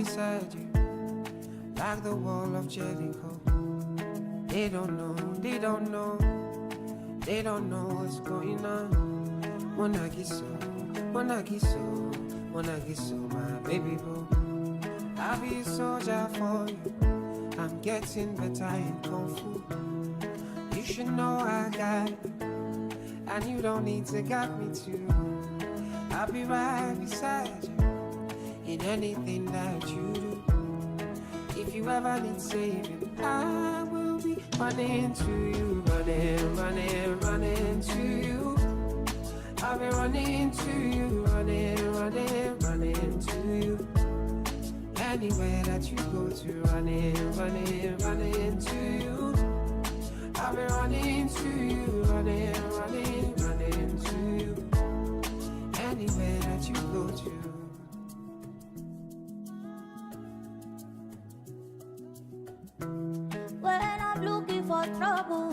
beside you, like the wall of Jericho. They don't know, they don't know, they don't know what's going on. Wanna get so, wanna get so, wanna get so, my baby boo. I'll be a soldier for you. I'm getting better in Kung Fu. You should know I got you, and you don't need to guide me too. I'll be right beside you in anything that you do. If you ever need saving, I will be running to you, running, running, running to you. I'll be running to you, running, running, running to you. Anywhere that you go to, running, running, running to you. I'll be running to you, running, running, running to you. Anywhere that you go to. When I'm looking for trouble,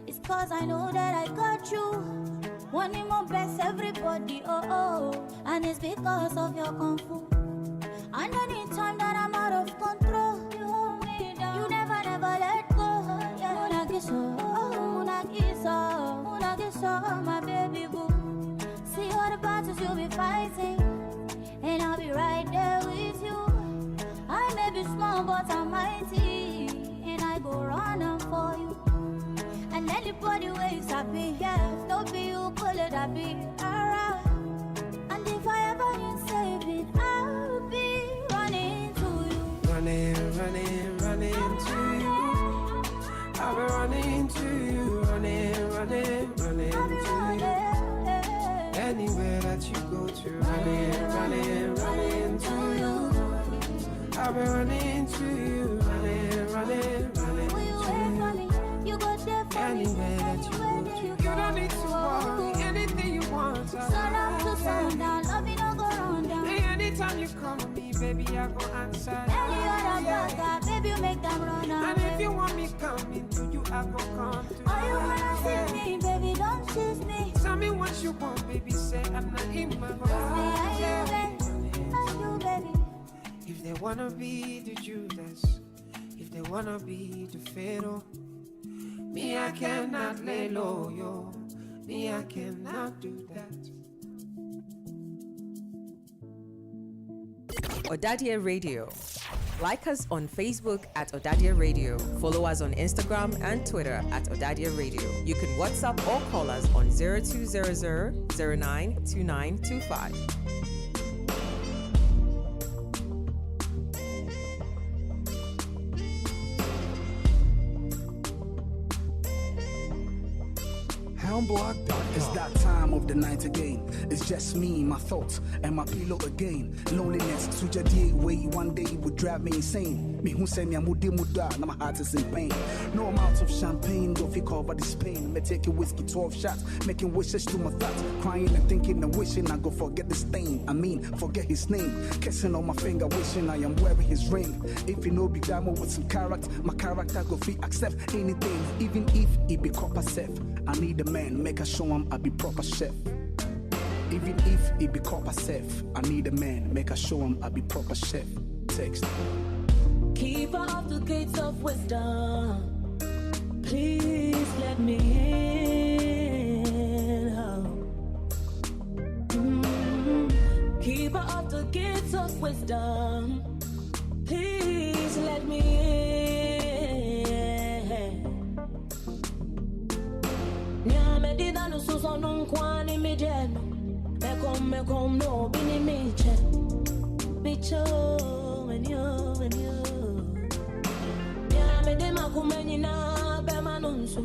it's cause I know that I got you. Wanting more best everybody, oh oh. And it's because of your kung fu. And anytime that I'm out of control, you hold me down. You never, never let go. Yeah. Munagiso, my baby boo. See all the battles you'll be fighting, and I'll be right there with you. I may be small, but I'm mighty, and I go running for you. And anybody waits, I'll be here. Don't be you, pull it, I'll be around. And if I ever need saving, I'll be running to you. Running, running, running to you. I'll be running to you, running, running, running to you. Anywhere that you go to, running, running, running to you. I'll be running to you, running, running, running to you. You go there for anywhere that you go to. You don't need to worry, anything you want. Sun up to sundown, love you no go run down. Anytime you come with me, baby, I go answer. Any other brother, baby, you make them run away. And if you want me coming to you, I go come to you. Oh, you wanna see me, baby, don't chase me. Tell me what you want, baby, say I'm not in my you, baby. If they wanna be the Judas, if they wanna be the Pharaoh, me, I cannot lay low, yo. Me, I cannot do that. Ɔdadeɛ Radio. Like us on Facebook at Ɔdadeɛ Radio. Follow us on Instagram and Twitter at Ɔdadeɛ Radio. You can WhatsApp or call us on 0200 092925. It's that time of the night again. It's just me, my thoughts, and my pillow again. Loneliness, sujadi way one day would drive me insane. Me who say me amudi muda, now my heart is in pain. No amount of champagne go fi cover this pain. Me taking whiskey 12 shots, making wishes to my thoughts, crying and thinking and wishing I go forget the stain. I mean, forget his name, kissing on my finger, wishing I am wearing his ring. If you know be diamond with some character, my character go fi accept anything, even if it be copper safe. I need a man, make a show him I be proper chef. Even if it be copper safe, I need a man, make a show him I be proper chef. Text. Keeper of the gates of wisdom, please let me in. Keeper of the gates of wisdom, please let me in. Nyamedida no suso no kwani mijeno. Mekom no bini miche. Micho menyo. Nyamede makumeni na bema nunsu.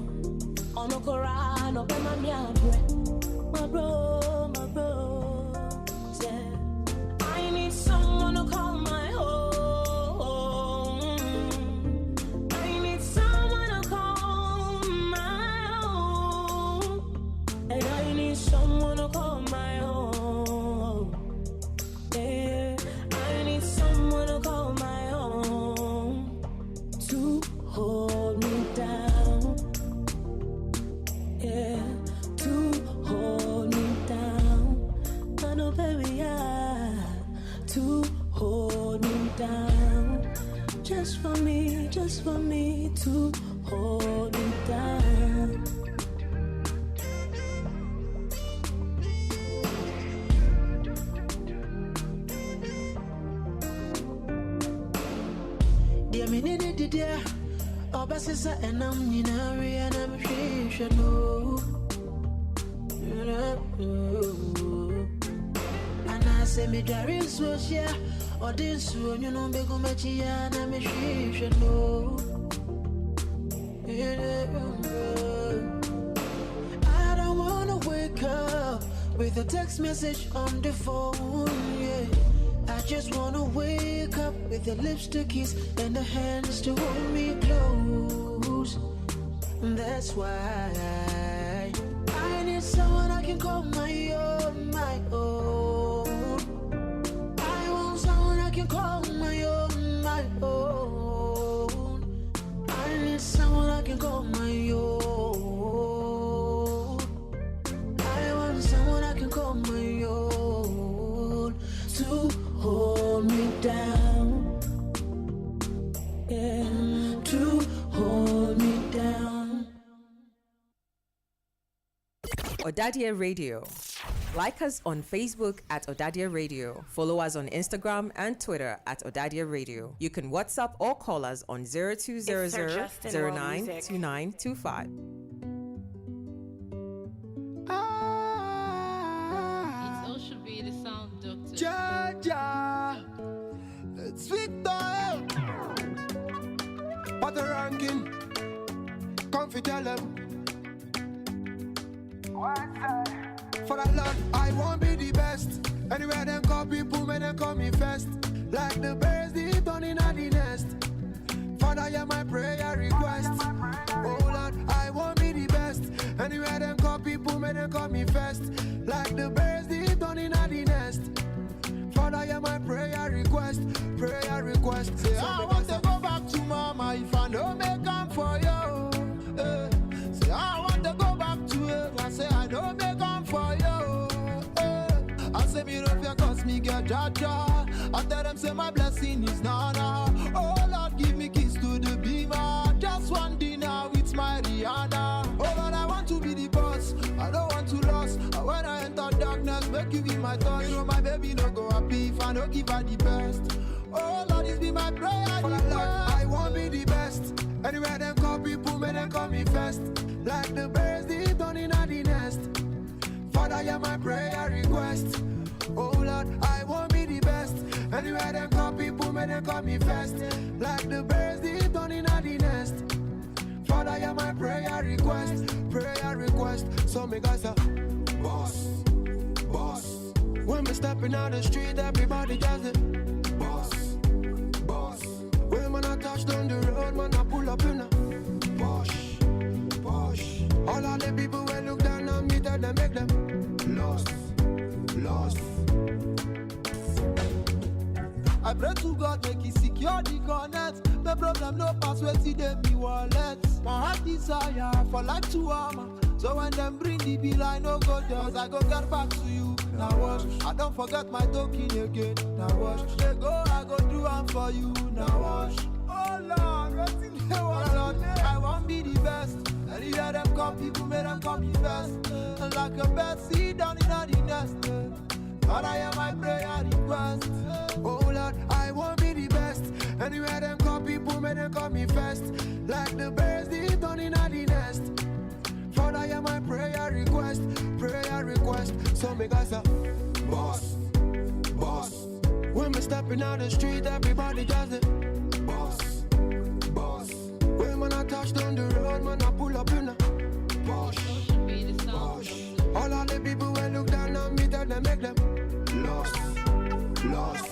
Ono korano bema miabre. My bro. Yeah. I need someone to call my home. I need someone to call my home. And I need someone to call my home. Yeah. I need someone to call my home. To hold me down. Yeah. To hold me down. I know, baby, to hold down. Just for me to hold me down. Dear me, dear, Obasisa and I'm Ninari and I'm and I say me there is so yeah, or this one you know me go machi and I'm I don't wanna wake up with a text message on the phone, yeah. I just wanna wake up with the lips to kiss and the hands to hold me close. That's why I need someone I can call my own, my own. I want someone I can call my own, my own. I need someone I can call my own. I want someone I can call my own to hold me down, yeah, to hold me down. Ɔdadeɛ Radio. Like us on Facebook at Ɔdadeɛ Radio. Follow us on Instagram and Twitter at Ɔdadeɛ Radio. You can WhatsApp or call us on 0200-092925. It all should be the sound doctor. Jaja, it's Victor. What the ranking? Come fi tell them. For that Lord, I won't be the best. Anywhere them call people, may them call me first. Like the birds, they turn in at the nest. Father, hear my prayer request. Oh Lord, I won't be the best. Anywhere them call people, may them call me first. Like the birds, they turn in at the nest. Father, hear my prayer request. Prayer request. Say, I want to go back to mama if I don't make time for you. Say, I want to go back to her. I say, I don't make time for you. I say, me don't fear cause me get jaja. I tell them, say, my blessing is nana. Oh Lord, give me kiss to the beamer. Just one dinner with my Rihanna. Oh Lord, I want to be the boss. I don't want to lose. When I enter darkness, make you be my thought. You know my baby no go happy if I don't give her the best. Oh Lord, this be my prayer. For that Lord, I won't be the best. Anywhere them call people, may them call me first. Like the birds, they turn in at the nest. Father, hear my prayer request. Oh Lord, I won't be the best. Anywhere them call people, may them call me first. Like the birds, they turn in at the nest. Father, hear my prayer request. Prayer request. So me guys say, boss, boss. When me stepping out the street, everybody does it. Boss, boss. When man I touch down the road, man I pull up in a Bosh, Bosh. All of the people when look down on me, tell them make them lost, lost. I pray to God make he secure the connect. The problem no pass where see them me wallet. My heart desire for life to armor. So when them bring the bill, I no go there. I go get back to you. Now wash. I don't forget my token again. Now wash. They go, I go do one for you. Now wash. Oh Lord, what's in there? Oh Lord, I won't be the best. And you hear them come, people may them come the best. And like a bird, see down in the nest. But I hear my prayer request. Oh Lord, I won't be the best. Anywhere them call people, may them call me first. Like the birds, they turn in at the nest. Father, hear my prayer request. Prayer request. So me guys say, boss, boss. When me stepping out the street, everybody does it. Boss, boss. When man I touch down the road, man I pull up in a Bosh, Bosh. All of the people when look down on me, tell them make them lost, lost.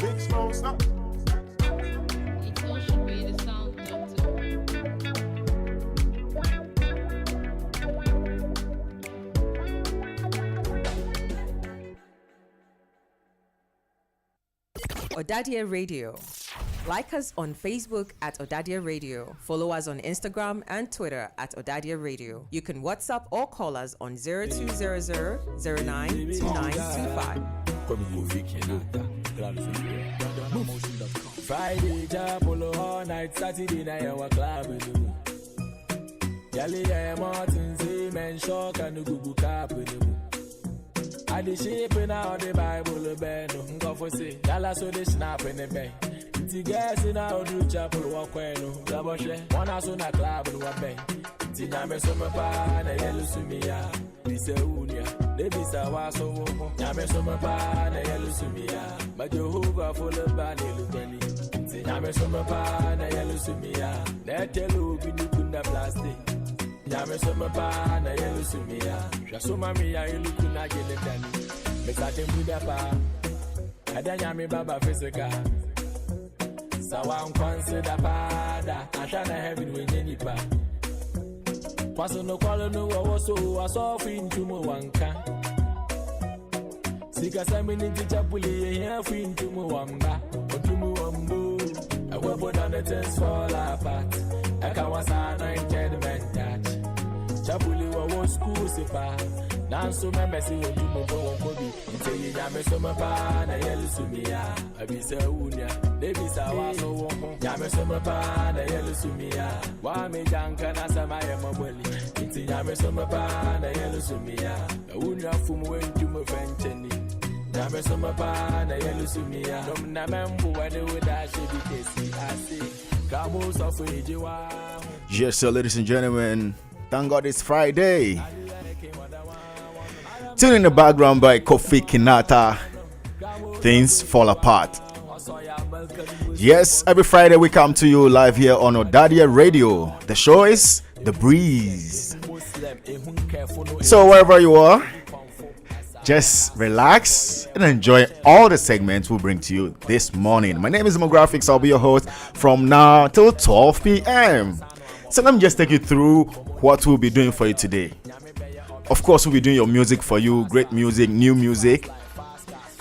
Big smoke, stop. It all should be the sound doctor. Ɔdadeɛ Radio. Like us on Facebook at Ɔdadeɛ Radio. Follow us on Instagram and Twitter at Ɔdadeɛ Radio. You can WhatsApp or call us on 0200-092925. Friday, Japolo all night, Saturday night, our club in the moon. Yali, Martin, Seaman, Shock, and the Google Cap in the moon. I the shape in out the Bible, Ben, go for say, Yala, so they snap in the bank. The gas in our do chapel, walk when, double share, one house on a club in one bank. Tiname soma pa na yelu sumia Dise unia Lebisa waso woko Nyame soma pa na yelu sumia Majohuba full bani lukeni Tiname soma pa na yelu sumia Netelu binukunda plastic Nyame soma pa na yelu sumia Shasuma miya ilukuna geletani Mesate muda pa Ada nyame baba fisika Sawa consider pada Ashana heaven wenye nipa Paso no kwalo no wawoso asofi ntumo wanka Sika samini tichapuli ya fi ntumo wamba Otumo wambo Awepo down the things fall apart Eka wasa anointed men touch Chapuli wawo school sipa Nanso membesi otumo kwa wankobi Nteyi nyame soma pa na yelu sumia Abisa unya Debisa waso wonko Nyame soma pa na yelu sumia Wame janka na sama ya mabweli Inti nyame soma pa na yelu sumia Unya fumu wenjumo fencheni Nyame soma pa na yelu sumia Nom na membu wade udashi bitesi Asi Kamu sofu ijiwa Yes, sir, ladies and gentlemen, thank God it's Friday. Tune in the background by Kofi Kinata. Things fall apart. Yes, every Friday we come to you live here on Ɔdadeɛ Radio. The show is The Breeze. So wherever you are, just relax and enjoy all the segments we'll bring to you this morning. My name is Demographics. I'll be your host from now till 12 p.m. So let me just take you through what we'll be doing for you today. Of course, we'll be doing your music for you, great music, new music.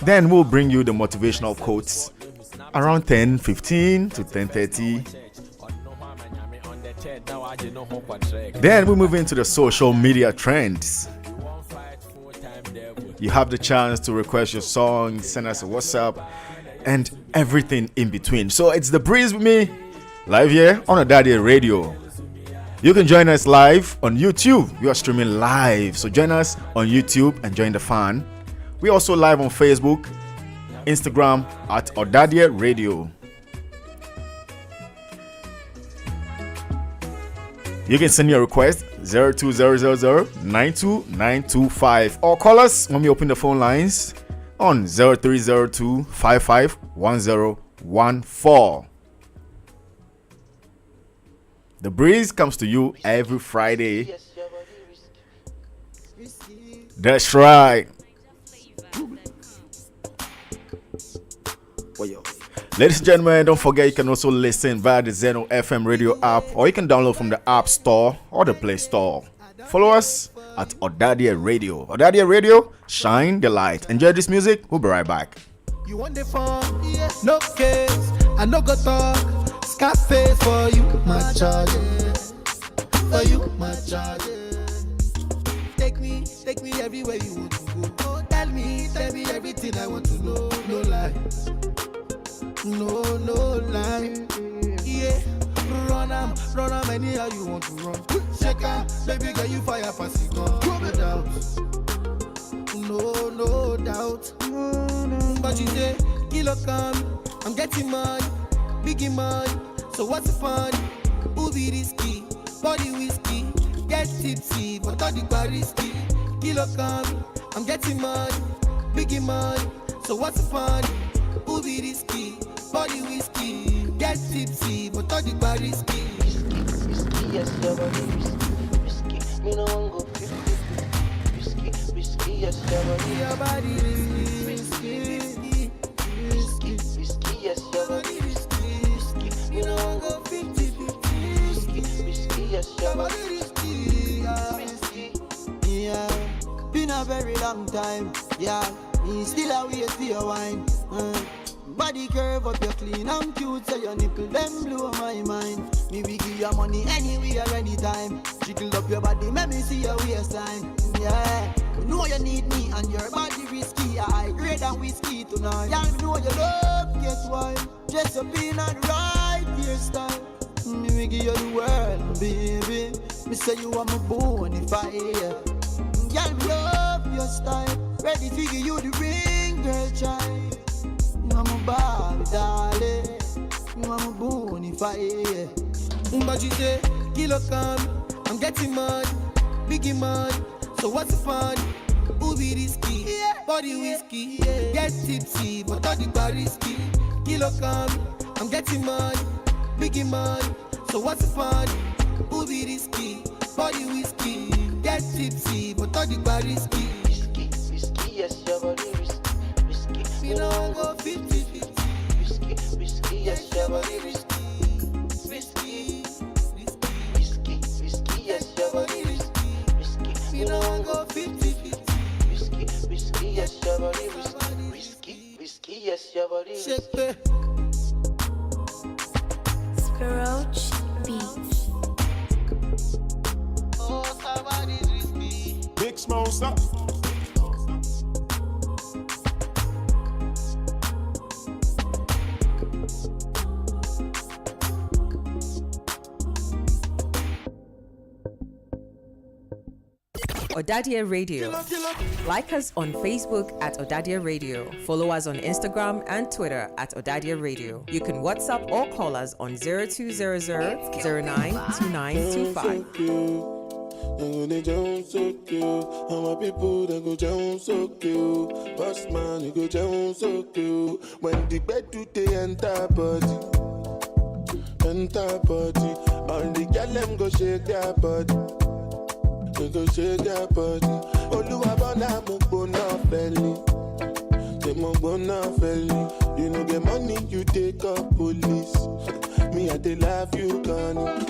Then we'll bring you the motivational quotes around 10:15 to 10:30. Then we move into the social media trends. You have the chance to request your song, send us a WhatsApp, and everything in between. So it's The Breeze with me, live here on Ɔdadeɛ Radio. You can join us live on YouTube. We are streaming live, so join us on YouTube and join the fun. We're also live on Facebook, Instagram at Ɔdadeɛ Radio. You can send your request 02000-92925 or call us when we open the phone lines on 0302-551014. The Breeze comes to you every Friday. That's right. Ladies and gentlemen, don't forget you can also listen via the Zeno FM radio app, or you can download from the App Store or the Play Store. Follow us at Ɔdadeɛ Radio. Ɔdadeɛ Radio, shine the light. Enjoy this music. We'll be right back. You want the phone? Yes. No case. I no go talk. Scarface for you, my charge. For you, my charge. Take me everywhere you want to go. Oh, tell me everything I want to know. No lies. No lie. Yeah, run am anyhow you want to run. Shake am, baby girl you fire pass it gun. No doubt. But you say, kilo come, I'm getting money, biggie money. So what's the fun? Who be risky? Body whiskey, get tipsy, but all the bar risky. Kilo come, I'm getting money, biggie money. So what's the fun? Who be risky? Body whiskey, get tipsy, but all the bar risky. Risky, yes, your body risky. Me no one go 50. Risky, yes, your body risky. Risky, yes, your body risky. Me no one go 50. Risky, yes, your body risky. Yeah, been a very long time. Yeah, me still a wait for your wine. Body curve up, you clean and cute, so your nipple them blow my mind. Me we give you money anywhere, anytime. Jiggle up your body, make me see your waistline. Yeah, You know you need me and your body risky. I grade and whiskey tonight. Y'all know you love, guess why? Dress up in and right hairstyle. Me give you the world, baby. Me say you are my bonfire. Y'all love your style. Ready to give you the ring, girl child. You are my Barbie, darling. You are my bonfire. But you say, kilo come, I'm getting money, biggie money. So what's the fun? Who be risky? Body whiskey, get tipsy, but all the bar risky. Kilo come, I'm getting money, biggie money. So what's the fun? Who be risky? Body whiskey, get tipsy, but all the bar risky. Risky, risky, yes, your body risky. You know I go 50-50. Risky, yes, your body risky. Yes, your body risky. You know I go 50-50. Risky, yes, your body risky, yes, your body risky. Shake it. Roach Beats. Oh, somebody's risky. Big small stuff. Ɔdadeɛ Radio. Like us on Facebook at Ɔdadeɛ Radio. Follow us on Instagram and Twitter at Ɔdadeɛ Radio. You can WhatsApp or call us on 0200 092925. They jump so cute. How my people they go jump so cute. Boss man, you go jump so cute. When the bed do they enter body, all the girl them go shake their body. They go shake their body. Oluwabana mukbona belly. They mukbona belly. You know get money, you take up police. Me I they love you, Connie.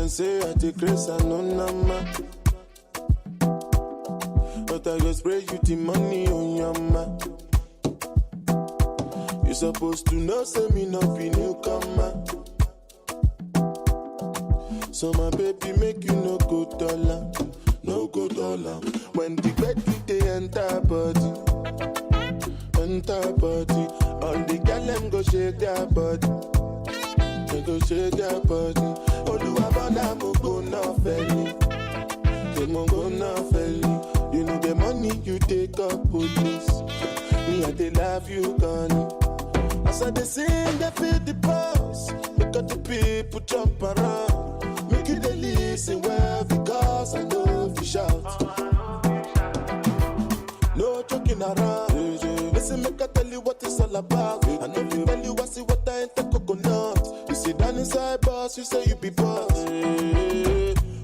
Say I take grace and no nama, but I go spray you the money on your ma. You supposed to know, say me not be newcomer. So my baby make you no go dollar, no go dollar. When the bed they enter body, all the girl them go shake their body, they go shake their body. Oluwabana mukbona belly, they mukbona belly. You know the money you take up police. Me I they love you, Connie. As I they sing, they feel the pulse. Because the people jump around. Make you they listen well because I know if you shout. No joking around. Listen, make I tell you what it's all about. I know you tell you I see what I ain't the coconut. You sit down inside boss, you say you be boss.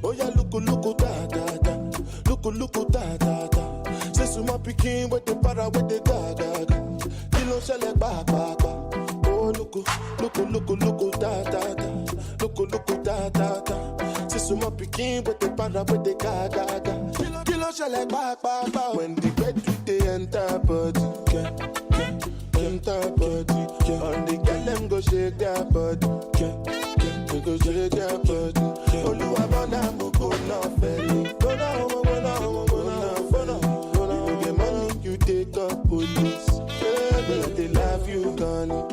Oh yeah, look, da da da. Look, da da da. Say suma picking with the para with the da da da. Kilo shell ba ba ba. Oh look, da da da. Look, da da da. Say suma picking with the para with the ga ga ga. Kilo shell ba ba ba. When the bed they enter body, enter body. All the girl them go shake their body, they go shake their body. Oluwabana mukbona belly, go now. You get money, you take up police. Yeah, they love you, Connie.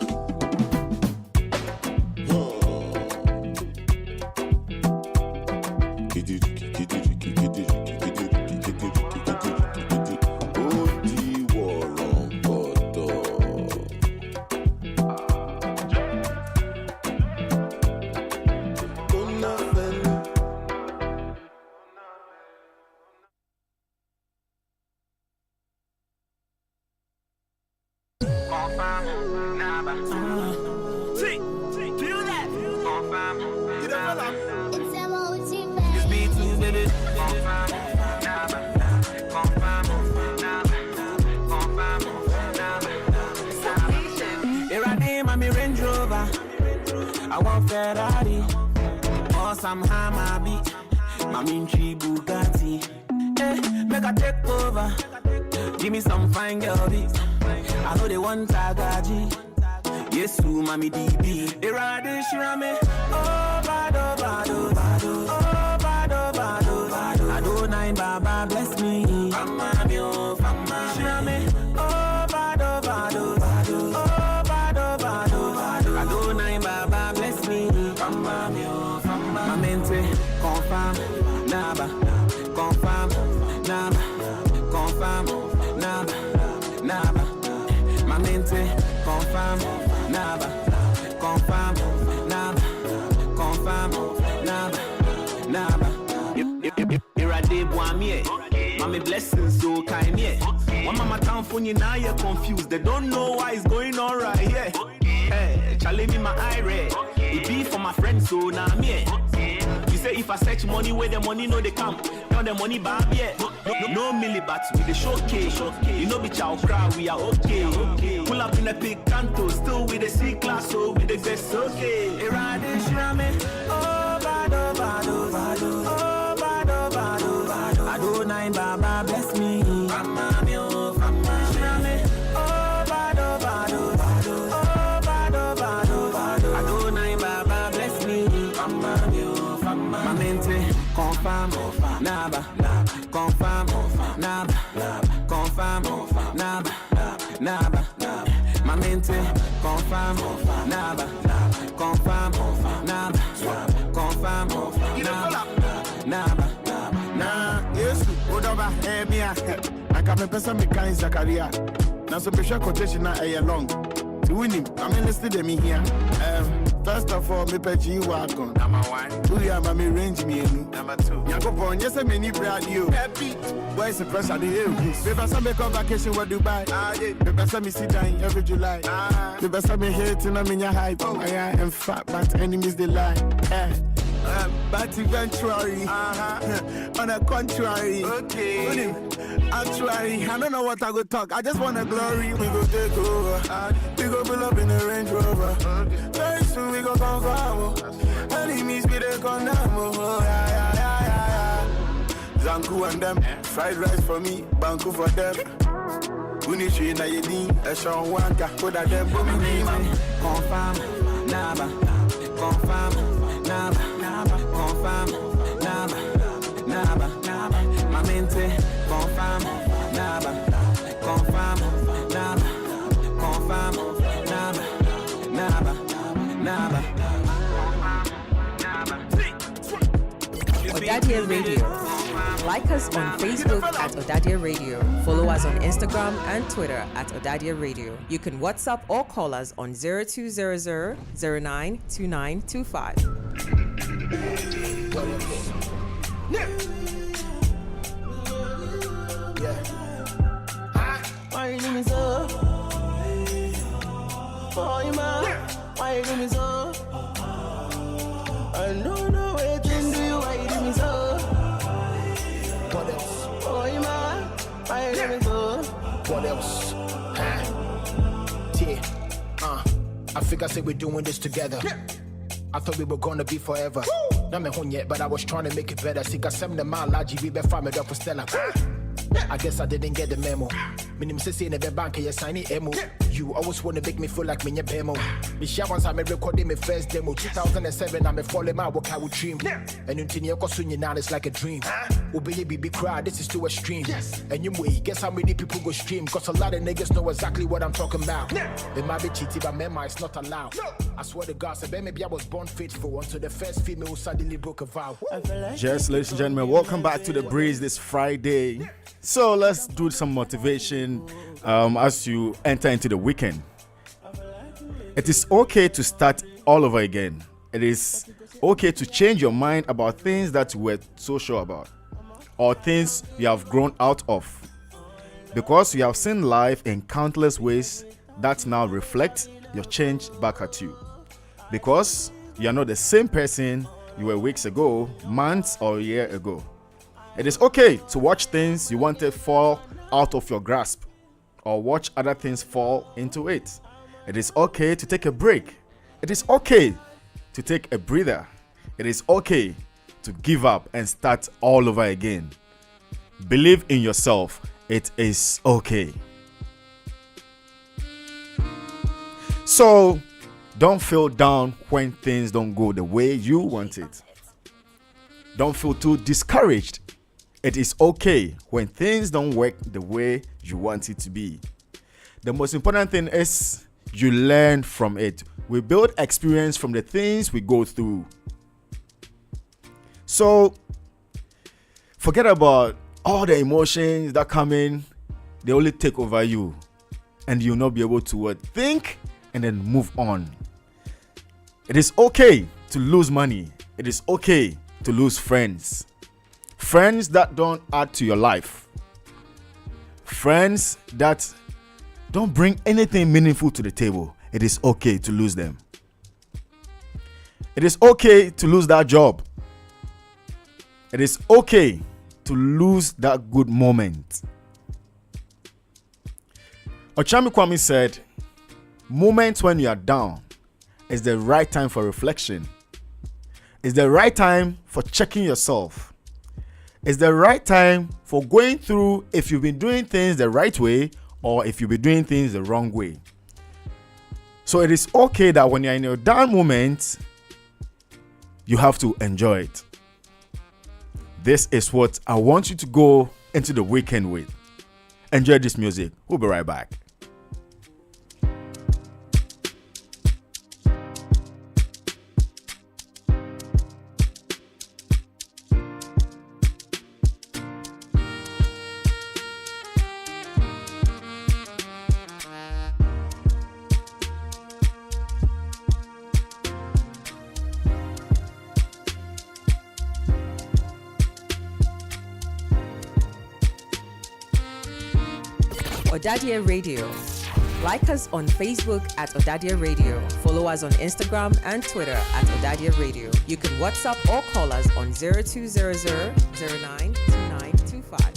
Here I am, I'm a Range Rover. I want Ferrari. some hammer beat. My mean tree Bugatti. Make a take over. Give me some fine girl beat. I know they want Tagaji. Yes, you, mommy DB. They ride this, me. Oh, bado, bado, bado. Oh, bado, bado, bado. I do nine, Baba, bless me. Fama, mio, fama. Shame. Oh, bado, bado, bado. Oh, bado, bado, bado. I do nine, Baba, bless me. Fama, mio, fama. My mente, confirm, naba. Confirm, naba. Confirm, naba. Naba. My mente, confirm. Naba, confirm, naba, confirm, naba, naba. Here I did one me, mommy blessings so kind me. One mama town for you now you're confused. They don't know why it's going on right here. Hey, Charlie me my eye red. It be for my friends so now me. You say if I search money where the money no they come. Now the money bad yeah. No millibats with the showcase. You know be chow crowd we are okay. Pull up in a big canto, still with the C class so with the best okay. Hey, ride this shame. Oh bado bado bado. Oh bado bado bado. I do nine Baba bless me. Fama mio fama shame. Oh bado bado bado. Oh bado bado bado. I do nine Baba bless me. Fama mio fama. My mente confirm naba. Confirm, naba, confirm, naba, naba, my mente, confirm, naba, confirm, naba, confirm, naba, nah, yes, Odova, Mia, I can't remember me kind Zakaria. Now, so be sure quotation a long. To win him, I mean, listen to me here. First of all, me pay you wagon. Number one. Who ya me range me? Number two. Yankopon, yes, I many brand you. Happy. Why is the press at the hill? Paper some make on vacation with Dubai. Paper some me sit down every July. Paper some me hate and I'm in your hype. I am fat, but enemies they lie. But eventually, on the contrary, okay. Actually, I don't know what I go talk. I just want a glory. We go take over. We go pull up in a Range Rover. Very soon we go confirm. Enemies be the condemn. Oh, yeah. Zanku and them. Fried rice for me, Banku for them. Unishi na yedi, a Sean Wanka, put at them for me. Confirm, naba, confirm, naba, confirm, naba, my mente, confirm, naba, confirm, naba. Ɔdadeɛ Radio. Like us on Facebook at Ɔdadeɛ Radio. Follow us on Instagram and Twitter at Ɔdadeɛ Radio. You can WhatsApp or call us on 0200 092925. Why you do me so? Oh, man, why you do me so? I don't know what to do. Why you do me so? What else? Oh, man, why you do me so? What else? Yeah. I figure say we're doing this together. I thought we were gonna be forever. Not me home yet, but I was trying to make it better. See, got 7 miles, we be farming up for Stella. I guess I didn't get the memo. Minim say in the bank, you sign it emo. You always want to make me feel like me pemo. Me share once I'm recording my first demo. 2007, I'm a falling my work I would dream. And until you soon now it's like a dream. Oh baby cry, this is too extreme. And you way, guess how many people go stream? Cause a lot of niggas know exactly what I'm talking about. It might be cheating, but memory is not allowed. I swear to God, so maybe I was born faithful until the first female suddenly broke a vow. Yes, ladies and gentlemen, welcome back to The Breeze this Friday. So let's do some motivation as you enter into the weekend. It is okay to start all over again. It is okay to change your mind about things that you were so sure about or things you have grown out of, because you have seen life in countless ways that now reflect your change back at you, because you are not the same person you were weeks ago, months or a year ago. It is okay to watch things you wanted fall out of your grasp or watch other things fall into it. It is okay to take a break. It is okay to take a breather. It is okay to give up and start all over again. Believe in yourself. It is okay. So, don't feel down when things don't go the way you want it. Don't feel too discouraged. It is okay when things don't work the way you want it to be. The most important thing is you learn from it. We build experience from the things we go through. So, forget about all the emotions that come in. They only take over you. And you'll not be able to think and then move on. It is okay to lose money. It is okay to lose friends. Friends that don't add to your life. Friends that don't bring anything meaningful to the table. It is okay to lose them. It is okay to lose that job. It is okay to lose that good moment. Ochami Kwame said, moments when you are down is the right time for reflection. It's the right time for checking yourself. It's the right time for going through if you've been doing things the right way or if you've been doing things the wrong way. So it is okay that when you're in your down moment, you have to enjoy it. This is what I want you to go into the weekend with. Enjoy this music. We'll be right back. Ɔdadeɛ Radio. Like us on Facebook at Ɔdadeɛ Radio. Follow us on Instagram and Twitter at Ɔdadeɛ Radio. You can WhatsApp or call us on 0200 09 2925.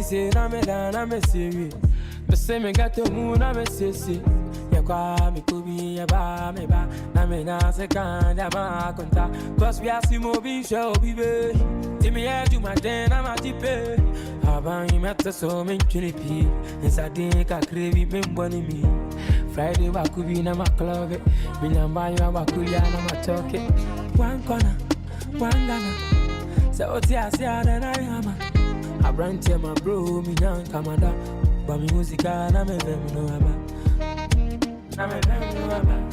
Say I'm a serious. The same got to moon, I'm a sissy. Ya kwa mi kubi ya ba me ba. Na me na se kanda ma konta. Cause we are simo bi show bibe. Timi ya do my den, I'm a tipe. Aban you met so many chilipi. Inside the ka crevi memboni me. Friday wa kubi na ma club. Minyamba ya wa kuya na ma talk. One corner, one gana. So oti asia na na yama. I brand tell my bro, me young commander. But me music, I'm a them no about. I'm a them no about.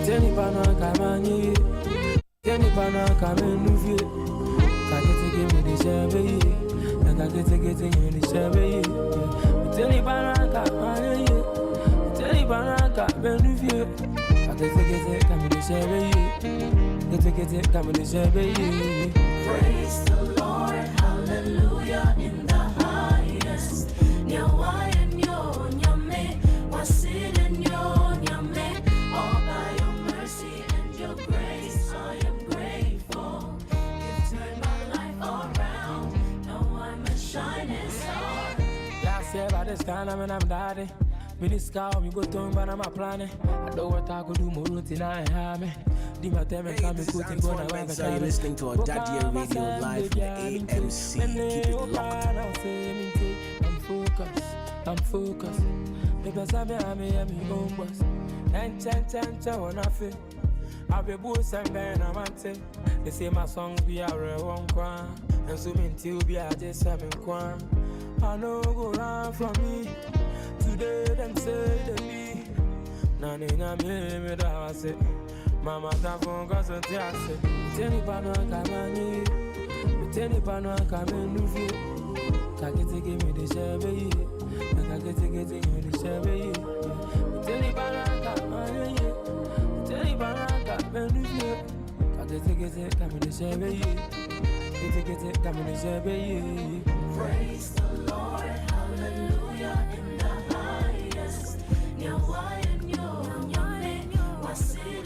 Tell me, Pana, come on, you. Tell me, Pana, come and move you. I get to give me the shabby. I get to get in the shabby. Tell me, Pana, come on, you. Tell me, Pana, come and move you. I get to get it, come in the shabby. Get to get it, come in the shabby. Praise the Lord, hallelujah, in the highest. Nyawa and yo, nyame, wasid and yo, nyame. All by your mercy and your grace, I am grateful. You've turned my life around. Now I'm a shining star. Last year by this time, I'm daddy. Me this car, me go to but I'm a planning. I know what I could do more routine, I have me. Hey, this is Antoine Benza. You're listening to Ɔdadeɛ Radio live from the AMC. Keep it locked. I'm focused. Because I'm home boss. And when I feel I'll be boss and then I'm at it. They say my songs be a real one crime. And so mean to be a just having crime. I know go round from me. Today them say they be. Nothing I'm here, me that I say. Mama tafon gozo tiase. Teni pano kamani. Teni pano kamenu fi. Kakete give me the shebe. Kakete give me the shebe. Teni pano kamani. Teni pano kamenu fi. Kakete give me the shebe. Kakete give me the shebe. Praise the Lord, hallelujah in the highest. Nyawa and yo, nyame, wasi.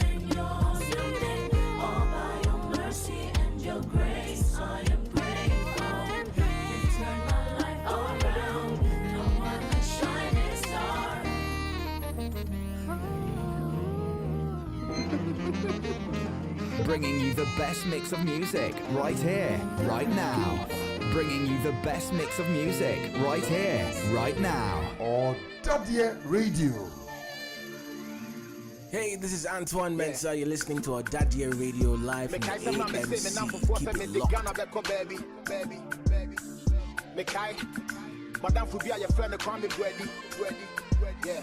Bringing you the best mix of music right here, right now. Bringing you the best mix of music right here, right now. Ɔdadeɛ Radio. Hey, this is Antoine Mensah. You're listening to Ɔdadeɛ Radio live from AMC. Keep it locked. Madam Fubia, your friend, the crime is ready. Yeah.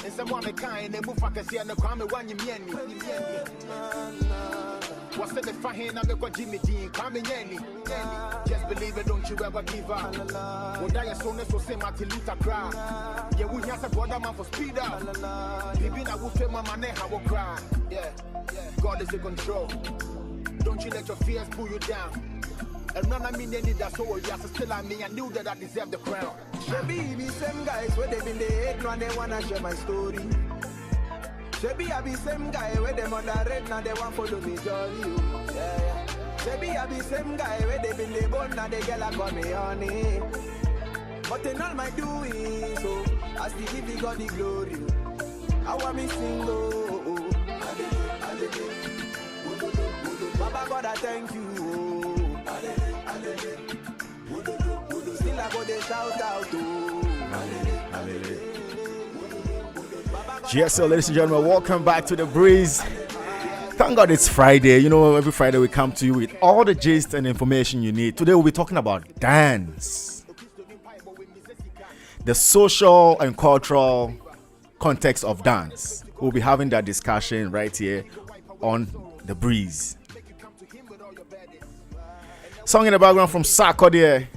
And someone the kind, they move like a see and the crime one you mean. What's the fine? I'm a Jimmy Dean, come in. Just believe it, don't you ever give up. What I assume is to say Martin Luther cry. Yeah, we have a brother man for speed up. Baby, I will feel my money, I will cry. Yeah, God is in control. Don't you let your fears pull you down. And none of me need that soul, yes, still I mean, I knew that I deserved the crown. Shabby, be same guys where they been the hate, now they wanna share my story. Shabby, I be same guy where them on the red, now they want follow me jolly. Yeah. Shabby, I be same guy where they been the bone, now they get like on me honey. But in all my doing, so I still give the God the glory. I want me sing, oh. Baba God, I thank you, oh. Still I go they shout out Yes, so ladies and gentlemen, welcome back to The Breeze. Thank God it's Friday. You know, every Friday we come to you with all the gist and information you need. Today we'll be talking about dance. The social and cultural context of dance. We'll be having that discussion right here on The Breeze. Song in the background from Ɔdadeɛ.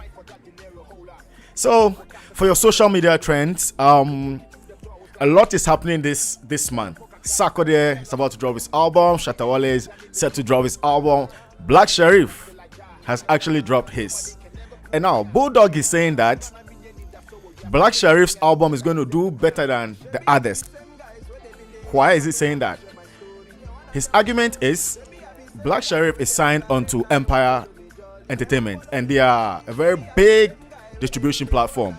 So, for your social media trends, a lot is happening this month. Ɔdadeɛ is about to drop his album. Shatta Wale is set to drop his album. Black Sherif has actually dropped his. And now, Bulldog is saying that Black Sherif's album is going to do better than the others. Why is he saying that? His argument is Black Sherif is signed onto Empire Entertainment, and they are a very big distribution platform.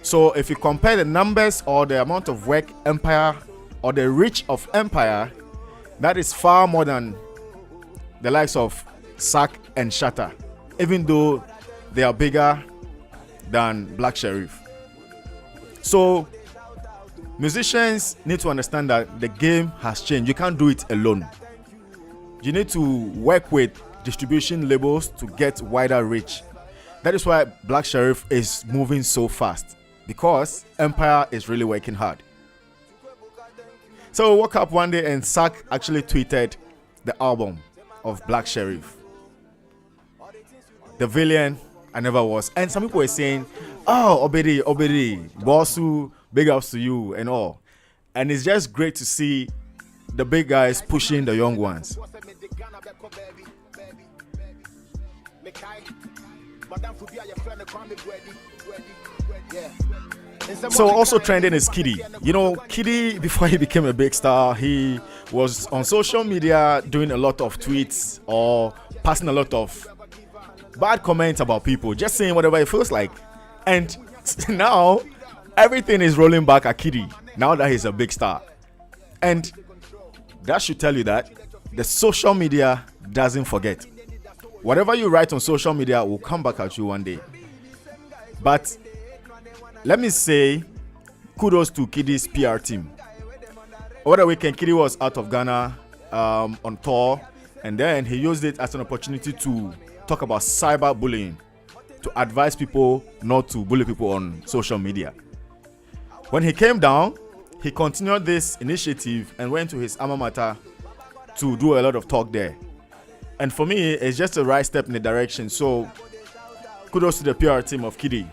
So if you compare the numbers or the amount of work Empire or the reach of Empire, that is far more than the likes of Sack and Shatta, even though they are bigger than Black Sherif. So musicians need to understand that the game has changed. You can't do it alone. You need to work with distribution labels to get wider reach. That is why Black Sherif is moving so fast, because Empire is really working hard. So we woke up one day and Sack actually tweeted the album of Black Sherif, The Villain I Never Was. And some people were saying, oh, Obedi, Bossu, big ups to you and all. And it's just great to see the big guys pushing the young ones. So also trending is Kiddy. You know, Kiddy, before he became a big star, he was on social media doing a lot of tweets or passing a lot of bad comments about people, just saying whatever it feels like. And now everything is rolling back at Kiddy now that he's a big star. And that should tell you that the social media doesn't forget. Whatever you write on social media will come back at you one day. But let me say kudos to Kiddy's PR team. Over the weekend, Kiddy was out of Ghana on tour, and then he used it as an opportunity to talk about cyberbullying, to advise people not to bully people on social media. When he came down, he continued this initiative and went to his alma mater to do a lot of talk there. And for me, it's just a right step in the direction. So kudos to the PR team of Kiddy.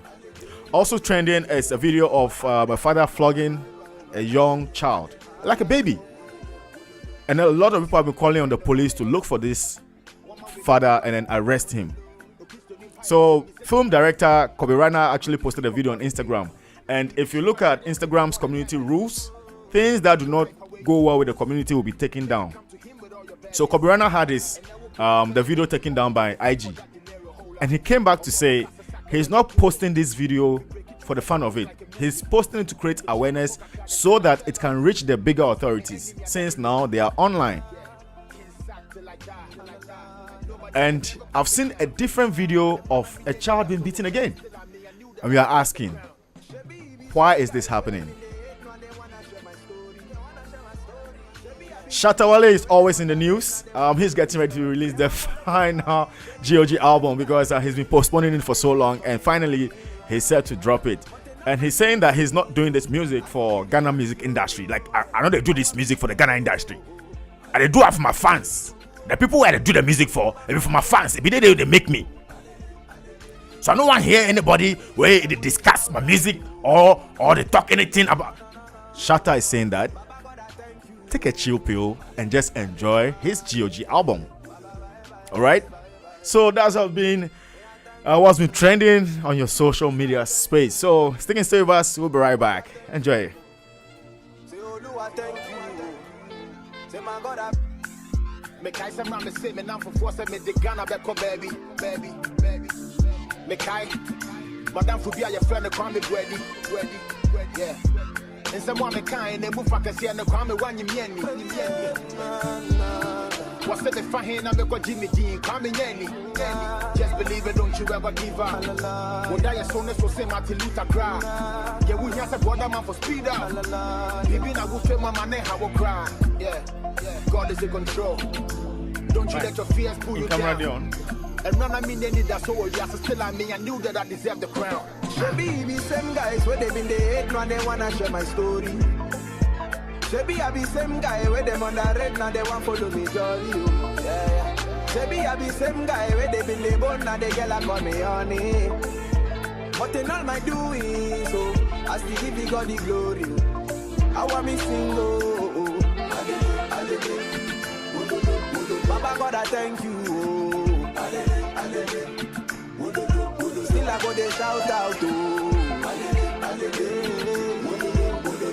Also trending is a video of my father flogging a young child, like a baby. And a lot of people have been calling on the police to look for this father and then arrest him. So film director Kobe Rana actually posted a video on Instagram. And if you look at Instagram's community rules, things that do not go well with the community will be taken down. So Kobe Rana had the video taken down by IG. And he came back to say he's not posting this video for the fun of it. He's posting it to create awareness so that it can reach the bigger authorities, since now they are online. And I've seen a different video of a child being beaten again. And we are asking, why is this happening? Shatta Wale is always in the news. He's getting ready to release the final GOG album because he's been postponing it for so long, and finally he's set to drop it. And he's saying that he's not doing this music for Ghana music industry. Like, I know they do this music for the Ghana industry, and they do it for my fans. The people where they do the music for, maybe for my fans, every day they make me. So I don't want to hear anybody where they discuss my music or they talk anything about. Shatta is saying that take a chill pill and just enjoy his GOG album. All right. So that's what's been trending on your social media space. So stick and stay with us. We'll be right back. Enjoy. Mekai some ram say me now for force me the Ghana baby. Mekai madam for be your friend call me ready. Yeah. And someone mekai and move for can see and call me one you me. What's the fine na me ko Jimmy Dean call me Yenny. Just believe it, don't you ever give up. When die so say Martin Luther cry. Yeah, we have a brother man for speed up. Baby na go feel my man how will cry. Yeah. God is in control. Don't you let your fears pull you down. And run I mean they need that soul. Yes, still I mean I knew that I deserve the crown. Baby, same guys where they been the hate now they wanna share my story. Shebi I be same guy where them on the red now they want follow me jolly. Yeah. Shebi I be same guy where they been the bone now they get like call me honey. But in all my doing so I still give you God the glory. I want me single. Baba God, I thank you. Still I go they shout out to.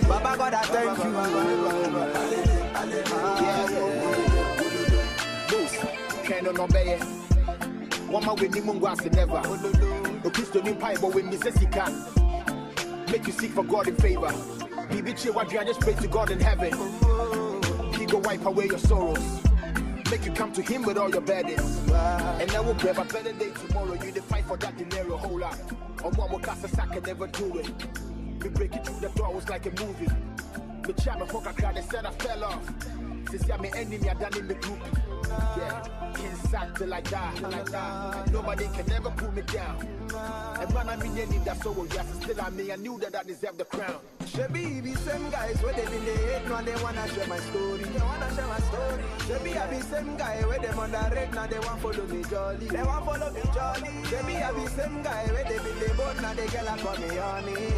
Baba God, I thank you. Can't no obey. One more with Nimunguas never. No Christian Empire, but with Mississippi. Make you seek for God in favor. BBG, what you just pray to God in heaven. He go wipe away your sorrows. Make you come to him with all your burdens. And I will grab a better day tomorrow. You fight for that dinero whole lot. On one more class, I can never do it. We break it through the door, was like a movie. Me cham a fuck a crowd, they said I fell off. Since I'm an enemy, I done in the group. Yeah, can't sack till I die. Nobody can ever pull me down. And man, I mean, any that's so yes, still I mean, I knew that I deserved the crown. Shebi be same guys where they been the hate now they wanna share my story. Shebi I be same guy where them on the red now they want follow me jolly. Shebi I be same guy where they been the bone now they get like call me honey.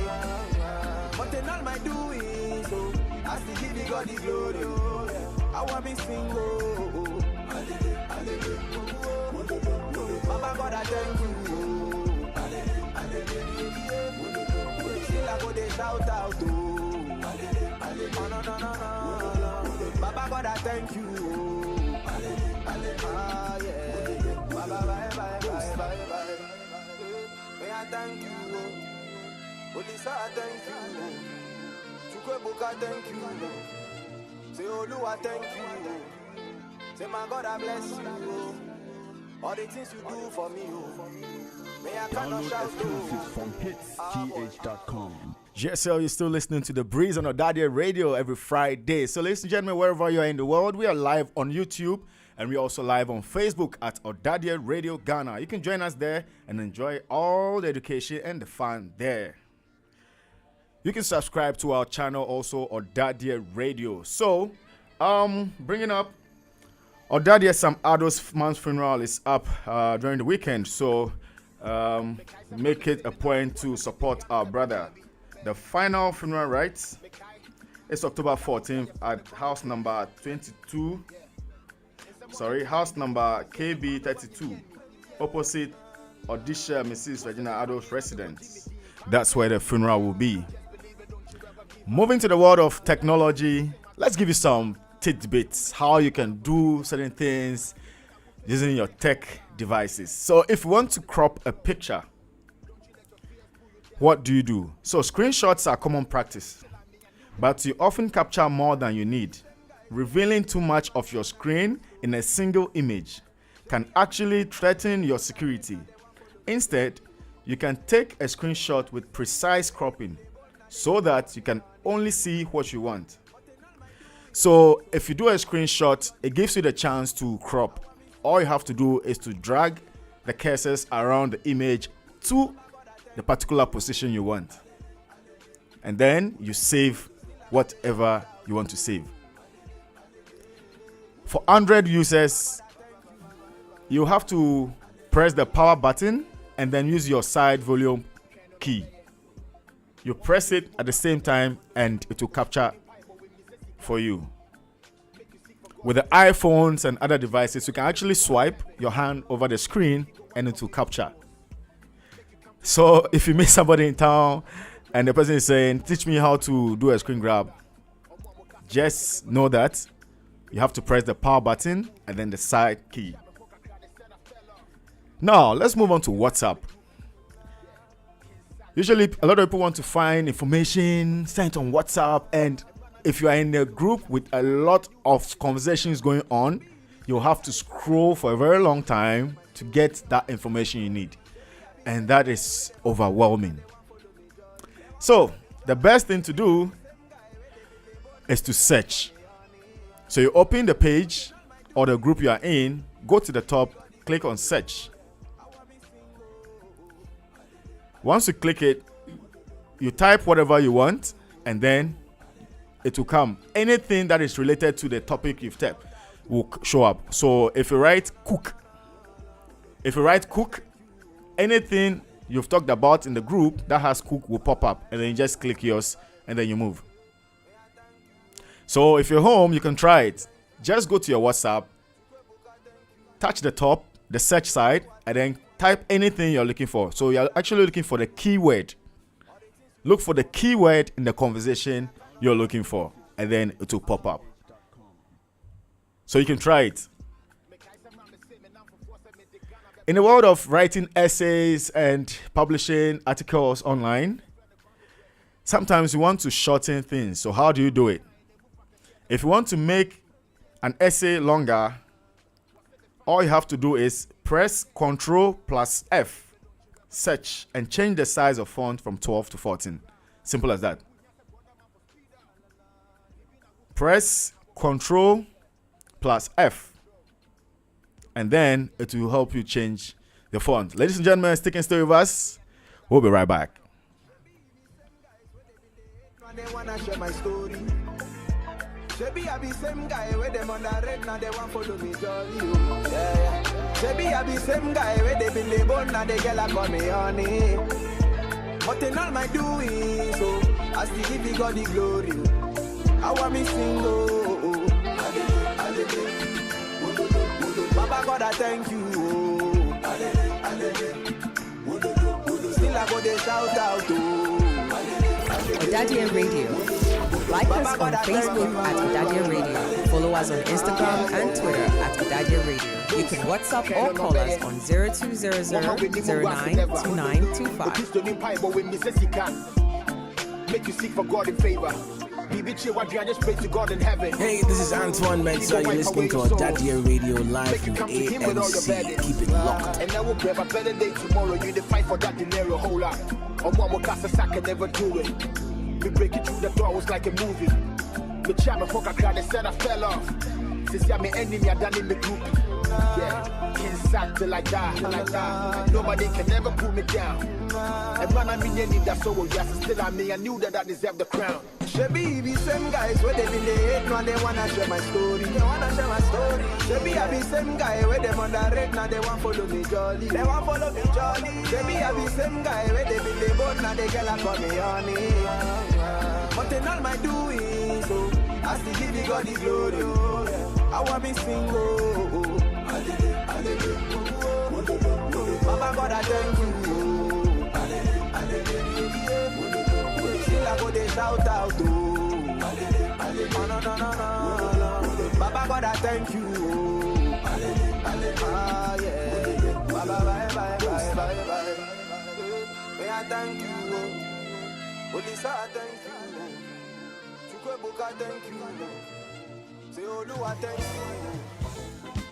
But in all my doing so I still give you God the glory. I want me single. Mama God, I thank you. Still I go they shout out to. Oh, no. Baba God, I thank you. Yeah. Bye. May I thank you. Olisa, I thank you. Chukwebuka, thank you. Say Olu, I thank you. Say my God, I bless you. All the things you do for me. May I cannot shout from hitsgh.com. Yes, sir, you're still listening to The Breeze on Ɔdadeɛ Radio every Friday. So, ladies and gentlemen, wherever you are in the world, we are live on YouTube and we're also live on Facebook at Ɔdadeɛ Radio Ghana. You can join us there and enjoy all the education and the fun there. You can subscribe to our channel also, Ɔdadeɛ Radio. So, bringing up Ɔdadeɛ Sam Ado's man's funeral is up during the weekend. So, make it a point to support our brother. The final funeral rites is October 14th at house number 22. House number KB32, opposite Odisha Mrs. Regina Ado's residence. That's where the funeral will be. Moving to the world of technology, let's give you some tidbits how you can do certain things using your tech devices. So if you want to crop a picture, what do? So screenshots are common practice, but you often capture more than you need, revealing too much of your screen in a single image. can actually threaten your security. Instead, you can take a screenshot with precise cropping so that you can only see what you want. So if you do a screenshot, it gives you the chance to crop. All you have to do is to drag the cursors around the image to the particular position you want. And then you save whatever you want to save. For Android users, you have to press the power button and then use your side volume key. You press it at the same time and it will capture for you. With the iPhones and other devices, you can actually swipe your hand over the screen and it will capture. So if you meet somebody in town and the person is saying, teach me how to do a screen grab, just know that you have to press the power button and then the side key. Now, let's move on to WhatsApp. Usually, a lot of people want to find information sent on WhatsApp, and if you are in a group with a lot of conversations going on, you'll have to scroll for a very long time to get that information you need. And that is overwhelming. So, the best thing to do is to search. So you open the page or the group you are in, go to the top, click on search. Once you click it, you type whatever you want, and then it will come. Anything that is related to the topic you've typed will show up. So if you write cook, anything you've talked about in the group that has cook will pop up, and then you just click yours and then you move. So if you're home, you can try it. Just go to your WhatsApp, touch the top, the search side, and then type anything you're looking for. So you're actually looking for the keyword. Look for the keyword in the conversation you're looking for, and then it will pop up. So you can try it. In the world of writing essays and publishing articles online, sometimes you want to shorten things. So how do you do it? If you want to make an essay longer, all you have to do is press Ctrl+F, search, and change the size of font from 12 to 14. Simple as that. Press Ctrl+F, and then it will help you change the font. Ladies and gentlemen, stick and stay with us. We'll be right back. Shebi I be same guy where them on the red now they want follow me jolly. Yeah. Shebi I be same guy where they been label now they get like on me honey. But in all my doing, so I still give you God the glory. I want me single. Baba God I thank you. Still I go they shout out to Ɔdadeɛ Radio. Like us on Facebook at Ɔdadeɛ Radio. Follow us on Instagram and Twitter at Ɔdadeɛ Radio. You can WhatsApp or call us on 0200-092925. Make you seek for God in favor. Just pray to God in heaven. Hey, this is Antoine Mensah. You're listening to Ɔdadeɛ Radio live from AMC. Keep it locked. And I will have a better day tomorrow. You the fight for that dinero, hold up. On one more cast a sack and never do it. We break it through the door, was like a movie. The chairman fuck a crowd and said I fell off. Since I'm an enemy, I done in the group. Yeah, can't sack till I die. Nobody can ever pull me down. And man, I mean, any that's so yes, still I mean, I knew that I deserved the crown. Shebi be same guys where they been they hate now they wanna share my story. They wanna share my story. Shebi I be same guy where them on the red now they want follow me jolly. They want follow me jolly. Shebi I be same guy where they been they born now they get like on me honey. But in all my doing, so I still give you God the glory. I want me single. Baba God I thank you. Still I go they shout out to. No. Baba God I thank you. Yeah. Baba bye. May I thank you. Olisa I thank you. Chukwebuka thank you. Say Olu I thank you.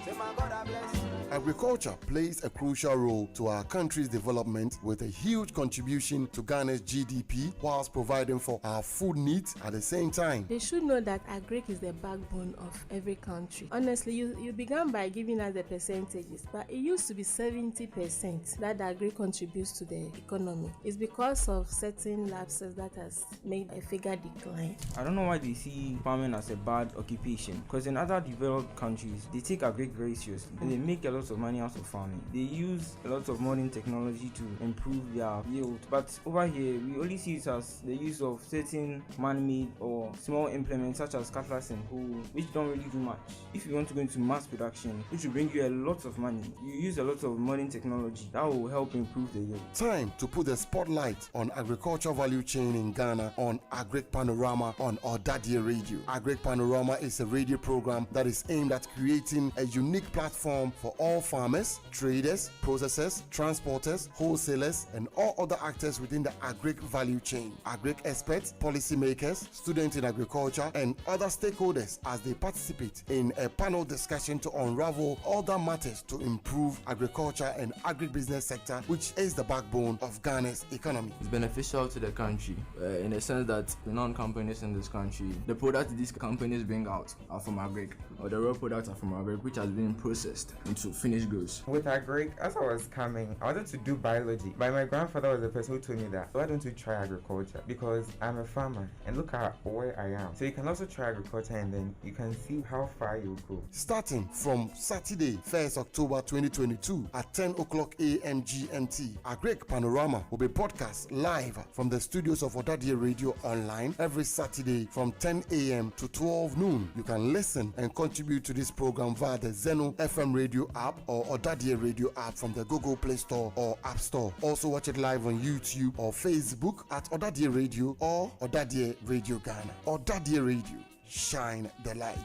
Say my God I bless you. Agriculture plays a crucial role to our country's development with a huge contribution to Ghana's GDP whilst providing for our food needs at the same time. They should know that agric is the backbone of every country. Honestly, you began by giving us the percentages, but it used to be 70% that agric contributes to the economy. It's because of certain lapses that has made a figure decline. I don't know why they see farming as a bad occupation, because in other developed countries, they take agric very seriously and they make a lot of money out of farming. They use a lot of modern technology to improve their yield, but over here we only see it as the use of certain man-made or small implements such as cutlass and hoe, which don't really do much. If you want to go into mass production, which will bring you a lot of money, you use a lot of modern technology that will help improve the yield. Time to put the spotlight on agriculture value chain in Ghana on Agric Panorama on Ɔdadeɛ Radio. Agric Panorama is a radio program that is aimed at creating a unique platform for all farmers, traders, processors, transporters, wholesalers, and all other actors within the agric value chain. Agric experts, policymakers, students in agriculture, and other stakeholders as they participate in a panel discussion to unravel all that matters to improve agriculture and agribusiness sector, which is the backbone of Ghana's economy. It's beneficial to the country in the sense that the non-companies in this country, the products these companies bring out are from agric, or the raw products are from agric, which has been processed into finished goods. With agric, as I was coming, I wanted to do biology, but my grandfather was the person who told me that, why don't you try agriculture? Because I'm a farmer and look at where I am. So you can also try agriculture and then you can see how far you go. Starting from Saturday, 1st October 2022 at 10 o'clock a.m. GMT, Agric Panorama will be broadcast live from the studios of Ɔdadeɛ Radio online every Saturday from 10 a.m. to 12 noon. You can listen and contribute to this program via the Zeno FM radio app or Ɔdadeɛ Radio app from the Google Play Store or App Store. Also watch it live on YouTube or Facebook at Ɔdadeɛ Radio or Ɔdadeɛ Radio Ghana. Ɔdadeɛ Radio, shine the light.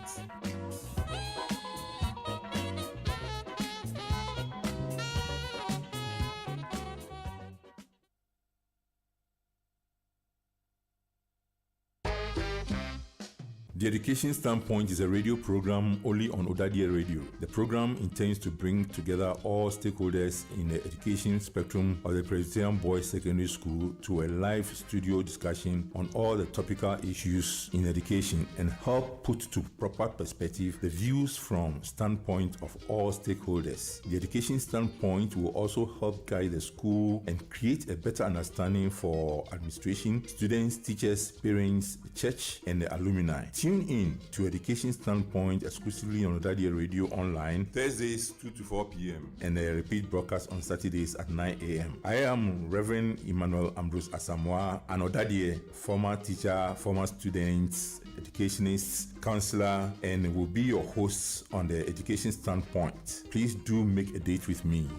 The Education Standpoint is a radio program only on Ɔdadeɛ Radio. The program intends to bring together all stakeholders in the education spectrum of the Presbyterian Boys Secondary School to a live studio discussion on all the topical issues in education and help put to proper perspective the views from standpoint of all stakeholders. The Education Standpoint will also help guide the school and create a better understanding for administration, students, teachers, parents, the church, and the alumni. Tune in to Education Standpoint exclusively on Ɔdadeɛ Radio online Thursdays 2 to 4 p.m. and a repeat broadcast on Saturdays at 9 a.m. I am Reverend Emmanuel Ambrose Asamoah, an Ɔdadeɛ former teacher, former student, educationist, counselor, and will be your host on the Education Standpoint. Please do make a date with me.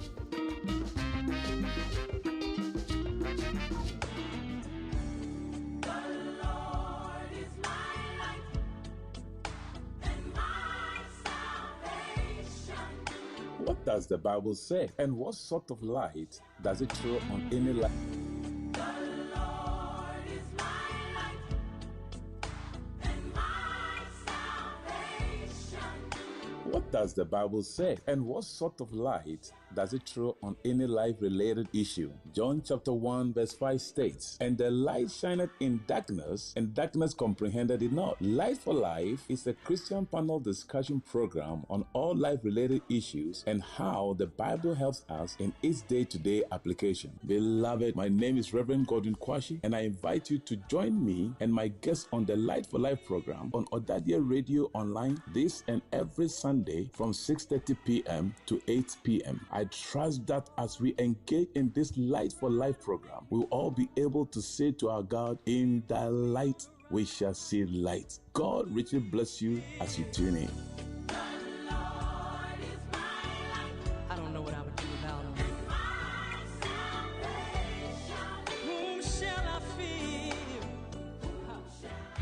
What does the Bible say? And what sort of light does it throw on any life? What does the Bible say? And what sort of light does it throw on any life-related issue? John chapter 1 verse 5 states, "And the light shineth in darkness, and darkness comprehended it not." Light for Life is a Christian panel discussion program on all life-related issues and how the Bible helps us in its day-to-day application. Beloved, my name is Reverend Godwin Kwashi, and I invite you to join me and my guests on the Light for Life program on Ɔdadeɛ Radio online this and every Sunday from 6:30 p.m. to 8 p.m. I trust that as we engage in this Light for Life program, we'll all be able to say to our God, "In thy light we shall see light." God richly bless you as you tune in. I don't know what I would do without him. Whom shall I fear?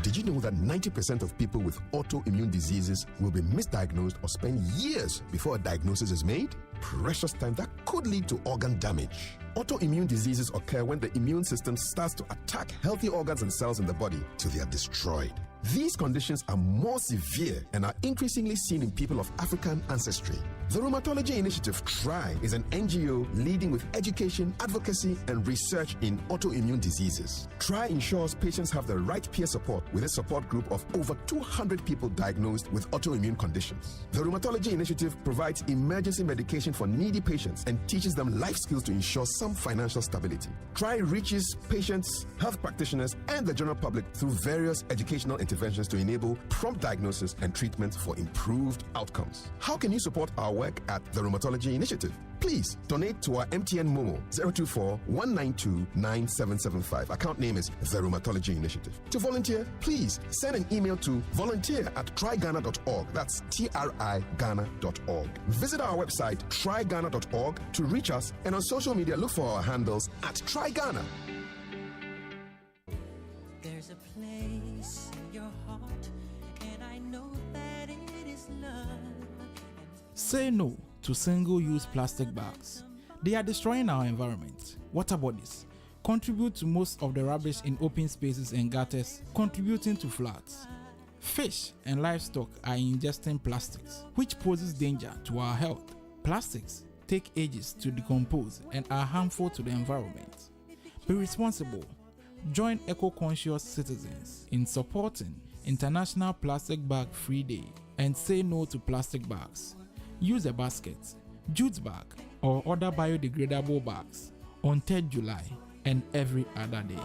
Did you know that 90% of people with autoimmune diseases will be misdiagnosed or spend years before a diagnosis is made? Precious time that could lead to organ damage. Autoimmune diseases occur when the immune system starts to attack healthy organs and cells in the body till they are destroyed. These conditions are more severe and are increasingly seen in people of African ancestry. The Rheumatology Initiative TRY is an NGO leading with education, advocacy, and research in autoimmune diseases. TRY ensures patients have the right peer support with a support group of over 200 people diagnosed with autoimmune conditions. The Rheumatology Initiative provides emergency medication for needy patients and teaches them life skills to ensure some financial stability. TRY reaches patients, health practitioners, and the general public through various educational interventions to enable prompt diagnosis and treatment for improved outcomes. How can you support our work at the Rheumatology Initiative? Please donate to our MTN Momo 024-192-9775. Account name is The Rheumatology Initiative. To volunteer, please send an email to volunteer@tryghana.org. That's TRIGhana.org. Visit our website tryghana.org to reach us, and on social media look for our handles at TryGhana. There's a place in your heart, and I know that it is love. Say no to single-use plastic bags. They are destroying our environment. Water bodies contribute to most of the rubbish in open spaces and gutters, contributing to floods. Fish and livestock are ingesting plastics, which poses danger to our health. Plastics take ages to decompose and are harmful to the environment. Be responsible. Join eco-conscious citizens in supporting International Plastic Bag Free Day and say no to plastic bags. Use a basket, jute bag, or other biodegradable bags on 3rd July and every other day.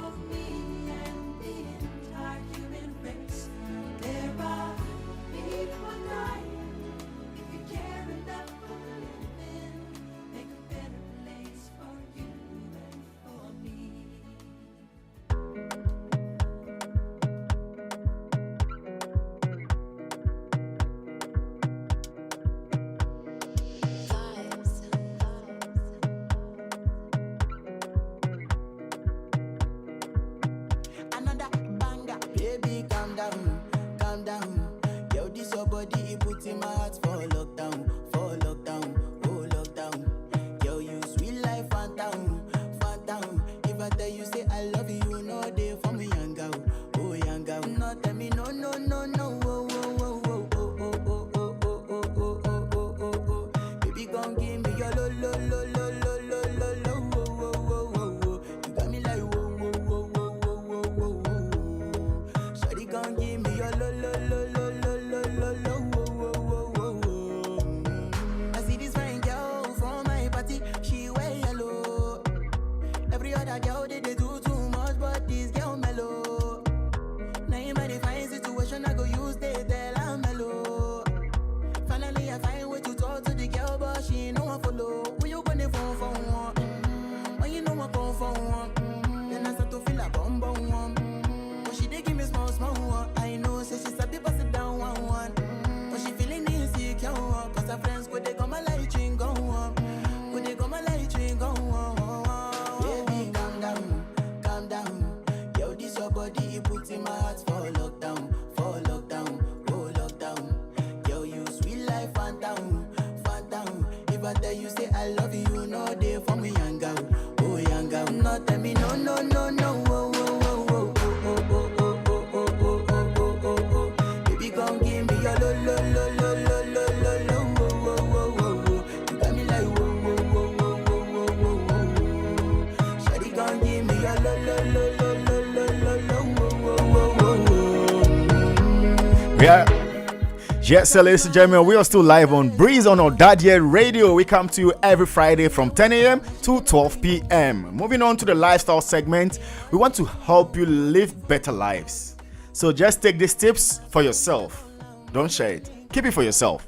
Yes, ladies and gentlemen, we are still live on Breeze on Ɔdadeɛ Radio. We come to you every Friday from 10 a.m. to 12 p.m. Moving on to the lifestyle segment, we want to help you live better lives. So just take these tips for yourself. Don't share it. Keep it for yourself.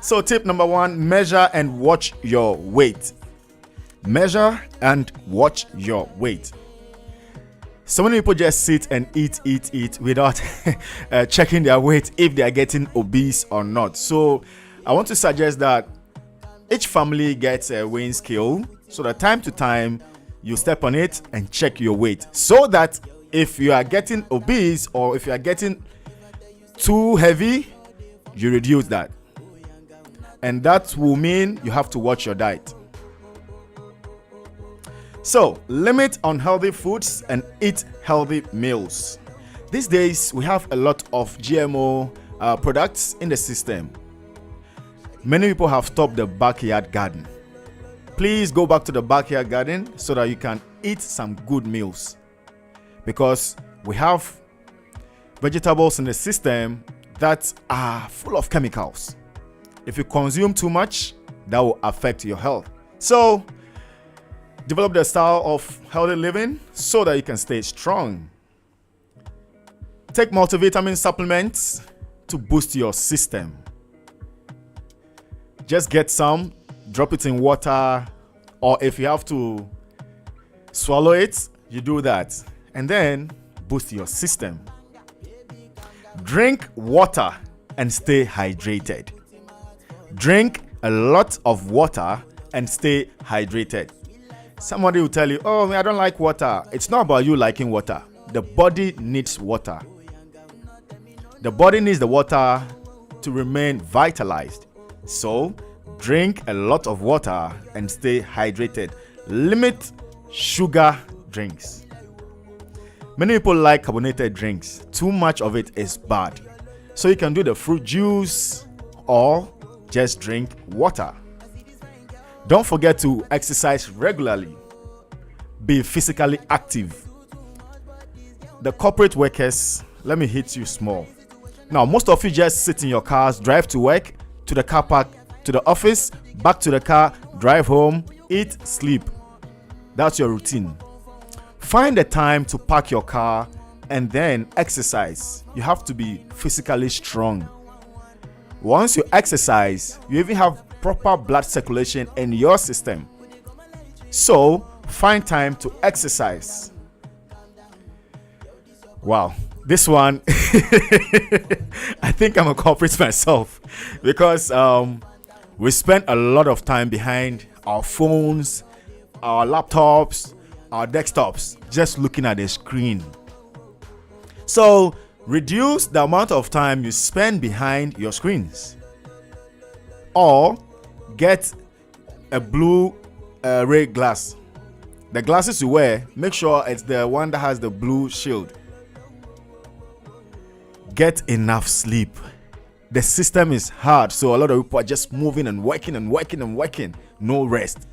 So tip number 1, measure and watch your weight. Measure and watch your weight. So many people just sit and eat without checking their weight if they are getting obese or not. So I want to suggest that each family gets a weighing scale, so that time to time you step on it and check your weight, so that if you are getting obese or if you are getting too heavy, you reduce that. And that will mean you have to watch your diet. So, limit unhealthy foods and eat healthy meals. These days, we have a lot of GMO products in the system. Many people have stopped the backyard garden. Please go back to the backyard garden so that you can eat some good meals. Because we have vegetables in the system that are full of chemicals. If you consume too much, that will affect your health. So, develop the style of healthy living so that you can stay strong. Take multivitamin supplements to boost your system. Just get some, drop it in water, or if you have to swallow it, you do that. And then boost your system. Drink water and stay hydrated. Drink a lot of water and stay hydrated. Somebody will tell you, oh, I don't like water. It's not about you liking water. The body needs water. The body needs the water to remain vitalized. So, drink a lot of water and stay hydrated. Limit sugar drinks. Many people like carbonated drinks. Too much of it is bad. So you can do the fruit juice or just drink water. Don't forget to exercise regularly. Be physically active. The corporate workers, let me hit you small. Now, most of you just sit in your cars, drive to work, to the car park, to the office, back to the car, drive home, eat, sleep. That's your routine. Find the time to park your car and then exercise. You have to be physically strong. Once you exercise, you even have proper blood circulation in your system. So, find time to exercise. Wow, this one, I think I'm a culprit myself because we spend a lot of time behind our phones, our laptops, our desktops, just looking at the screen. So, reduce the amount of time you spend behind your screens. Or get a blue ray glass. The glasses you wear, make sure it's the one that has the blue shield. Get enough sleep. The system is hard, so a lot of people are just moving and working and working and working. No rest.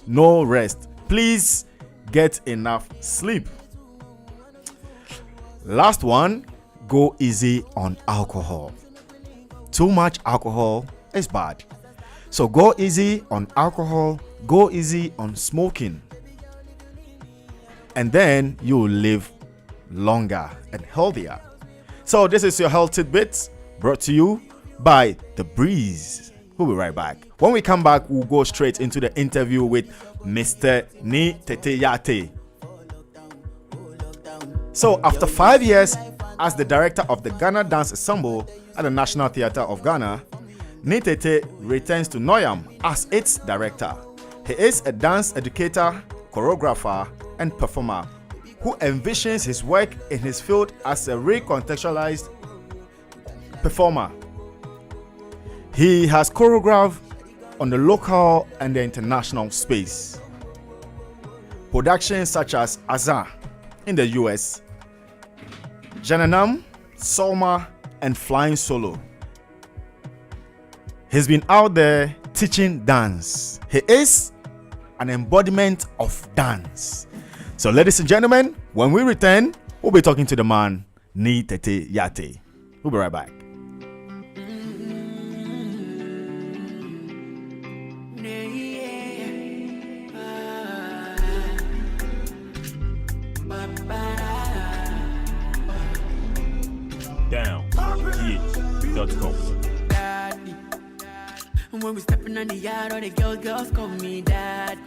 No rest. Please get enough sleep. Last one, go easy on alcohol. Too much alcohol is bad. So go easy on alcohol, go easy on smoking. And then you will live longer and healthier. So this is your health tidbits brought to you by The Breeze. We'll be right back. When we come back, we'll go straight into the interview with Mr. Ni Tete Yate. So after 5 years as the director of the Ghana Dance Ensemble at the National Theatre of Ghana, Ni Tete returns to Noyam as its director. He is a dance educator, choreographer, and performer who envisions his work in his field as a recontextualized performer. He has choreographed on the local and the international space. Productions such as Azar in the US, Jananam, Solma, and Flying Solo. He's been out there teaching dance. He is an embodiment of dance. So, ladies and gentlemen, when we return, we'll be talking to the man, Ni Tete Yate. We'll be right back. Down.com. When we stepping on the yard, all the girls call me daddy.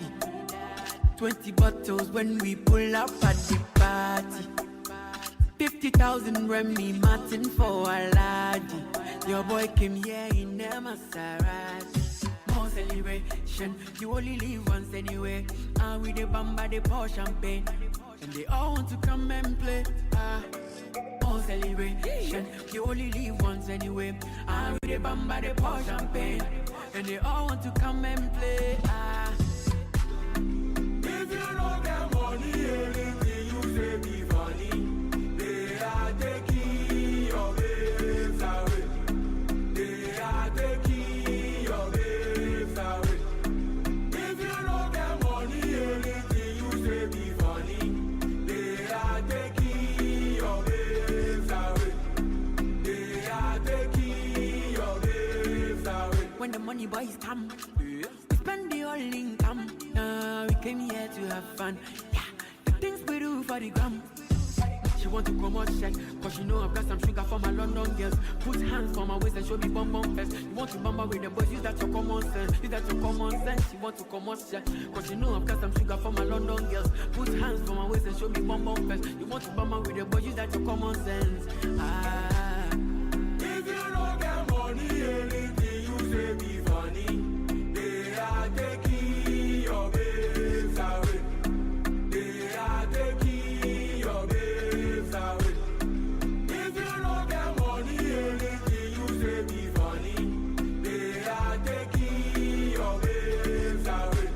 20 bottles when we pull up at the party. 50,000 Remy Martin for a laddie. Your boy came here in a Maserati. More celebration, you only live once anyway. And with the bamba, they pour champagne. And they all want to come and play. More celebration, you only live once anyway. And with the bamba, they pour champagne. And they all want to come and play. If you don't get money, anything you say be funny. They are taking your babes away. They are taking the money boys come. We spend the whole income. We came here to have fun. Yeah, the things we do for the gram. She want to come out check, cause she know I've got some sugar for my London girls. Put hands on my waist and show me bum bum first. You want to bamba with the boys, use that your common sense. Use that your common sense. She want to come out check, cause she know I've got some sugar for my London girls. Put hands on my waist and show me bum bum first. You want to bamba with the boys, use that your common sense. Ah. If you don't get money, anything you say be funny. They are taking your babes away. They are taking your babes away. If you don't get money, anything you say be funny. They are taking your babes away.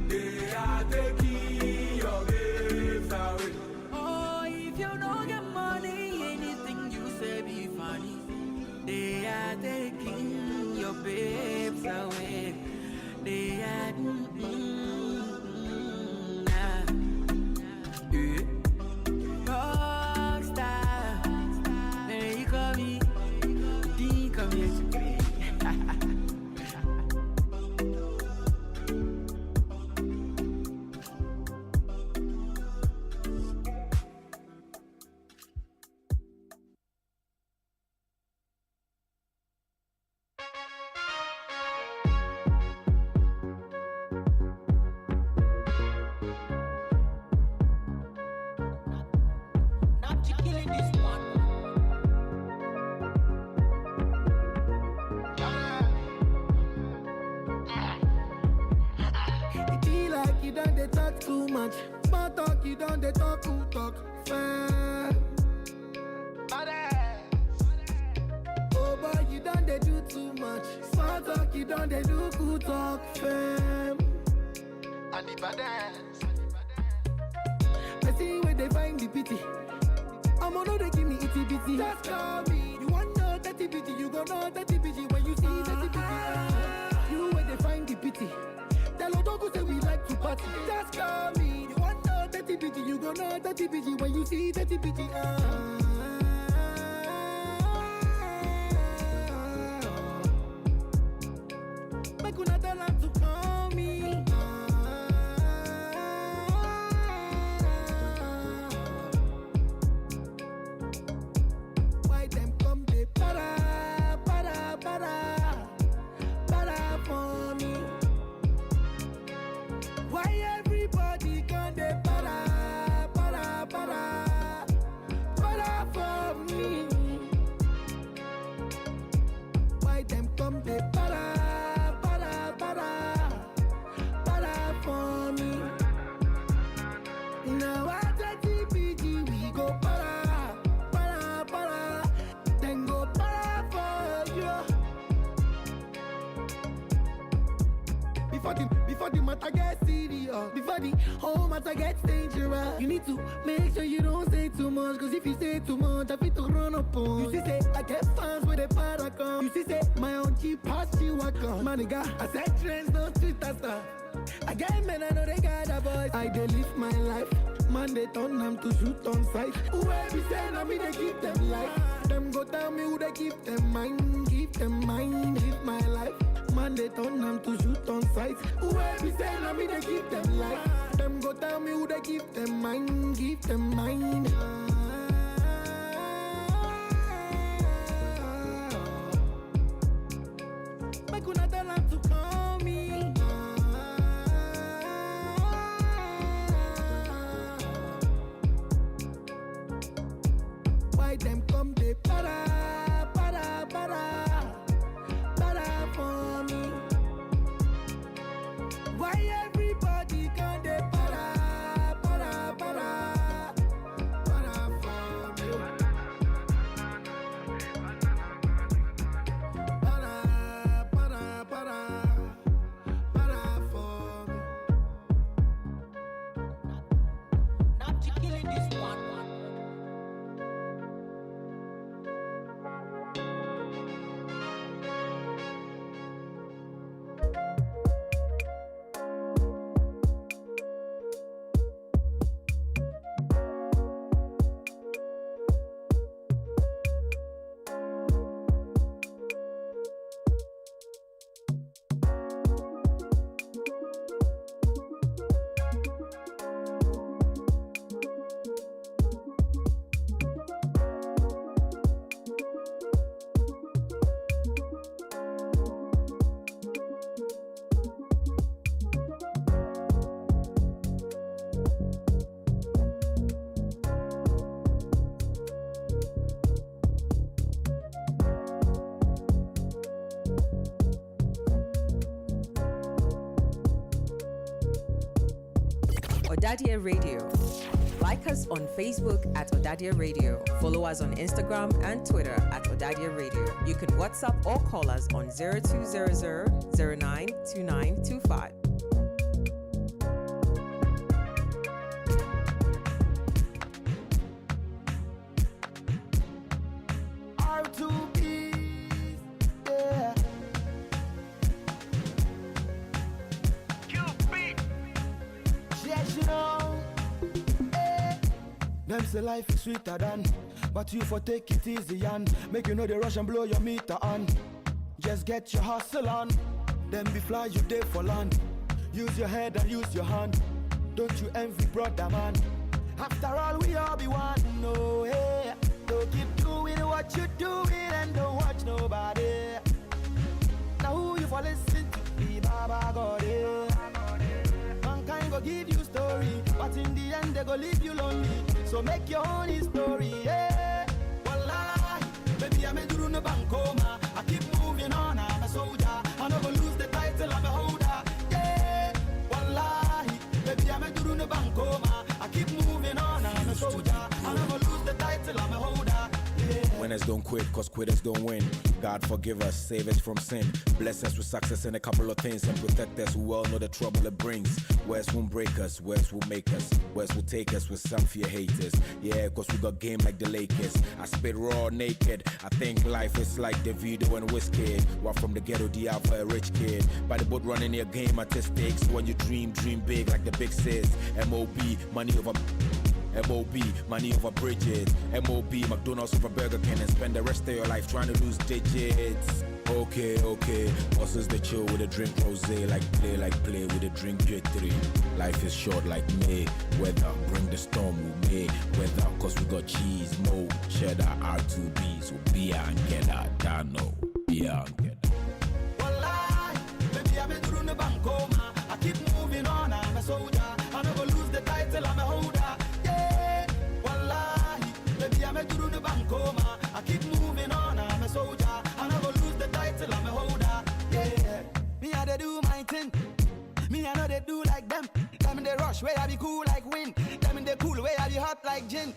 They are taking your babes away. Oh, if you don't get money, anything you say be funny. They are taking your babes away. They are rockstar. They call me, they come here to play. Not you killing this one. It be like you done they talk too much. Small talk, you done they talk who talk. Fair. Oh boy, you done they do too much. Small talk, you done they do who talk. Fam. And the badass. I see where they find the pity. I'm on they give me itty bitty. Just call me. You want know that bitty, you gon' know that bitty when you see that bitty. You where they find the pity. Tell Odogu say we like to party. Just call me. You want know that bitty, you gon' know that bitty when you see that bitty. Make una tell her to call me. Why them come they para, para, para, para for me? Why everybody come they para, para, para, para for me? Why them come they para, para, para, para for me? Now I TPG we go para, para, para, then go para for you. Before the matter gets serious, before the whole matter gets dangerous, you need to make sure you don't say too much. Cause if you say too much, I fit to run up on. You see say I get fans with a paracon. You see say my own cheap past you walk on. My nigga, I said trends no street stuff. I get men I know they got a voice. I dey live my life. Man they turn them to shoot on sight. Whoever say na me they keep them life. Them go tell me who they keep them mind. Keep them mind. Live my life. Man they turn them to shoot on sight. Whoever say na me they keep them life. Them go tell me who they keep them mind. Keep them mind. Make una tell her to call me. Why them come they para, para, para, para for me? Why everybody come they para, para, para, para for me? Para, para, para, para for me. Not you killing this one. Ɔdadeɛ Radio. Like us on Facebook at Ɔdadeɛ Radio. Follow us on Instagram and Twitter at Ɔdadeɛ Radio. You can WhatsApp or call us on 0200 092925. Them say life is sweeter than, but you for take it easy and make you know the rush and blow your meter on. Just get your hustle on, then be fly you day for land. Use your head and use your hand. Don't you envy brother man? After all we all be one. No, hey, don't keep doing what you doing and don't watch nobody. Now who you for listen to? Be Baba God. Mankind go give you story, but in the end they go leave you lonely. So make your own story, yeah. Wallahi, baby I'm a duru no bankoma. I keep moving on, I'm a soldier. I never lose the title, I'm a holder, yeah. Wallahi, baby I'm a duru no bankoma. I keep moving on, I'm a soldier. I never lose the title, I'm a holder. Winners don't quit, cause quitters don't win. God forgive us, save us from sin. Bless us with success and a couple of things, and protect us who all know the trouble it brings. Words won't break us, words will make us. Words will take us with some fear haters. Yeah, cause we got game like the Lakers. I spit raw naked. I think life is like the video and whiskey. While from the ghetto, the for a rich kid. By the boat running your game artistics. When you dream big like the big sis. M.O.B. money over MOB, money over bridges. MOB, McDonald's over Burger King, and spend the rest of your life trying to lose digits. Okay, bosses the chill with a drink rosé, like play with a drink J3. Life is short like May weather, bring the storm with May weather, cause we got cheese, mo, cheddar, R2B, so beer and get that, Dano, beer and get that. Wallahi, baby I'm a duru no bankoma. I keep moving on, I'm a soldier. I never lose the title, I'm a holder. I'm a duru no bankoma. I keep moving on, I'm a soldier. I never lose the title, I'm a holder. Yeah, me I they do my thing. Me I know they do like them. Them in the rush where I be cool like wind. Them in the cool where I be hot like gin.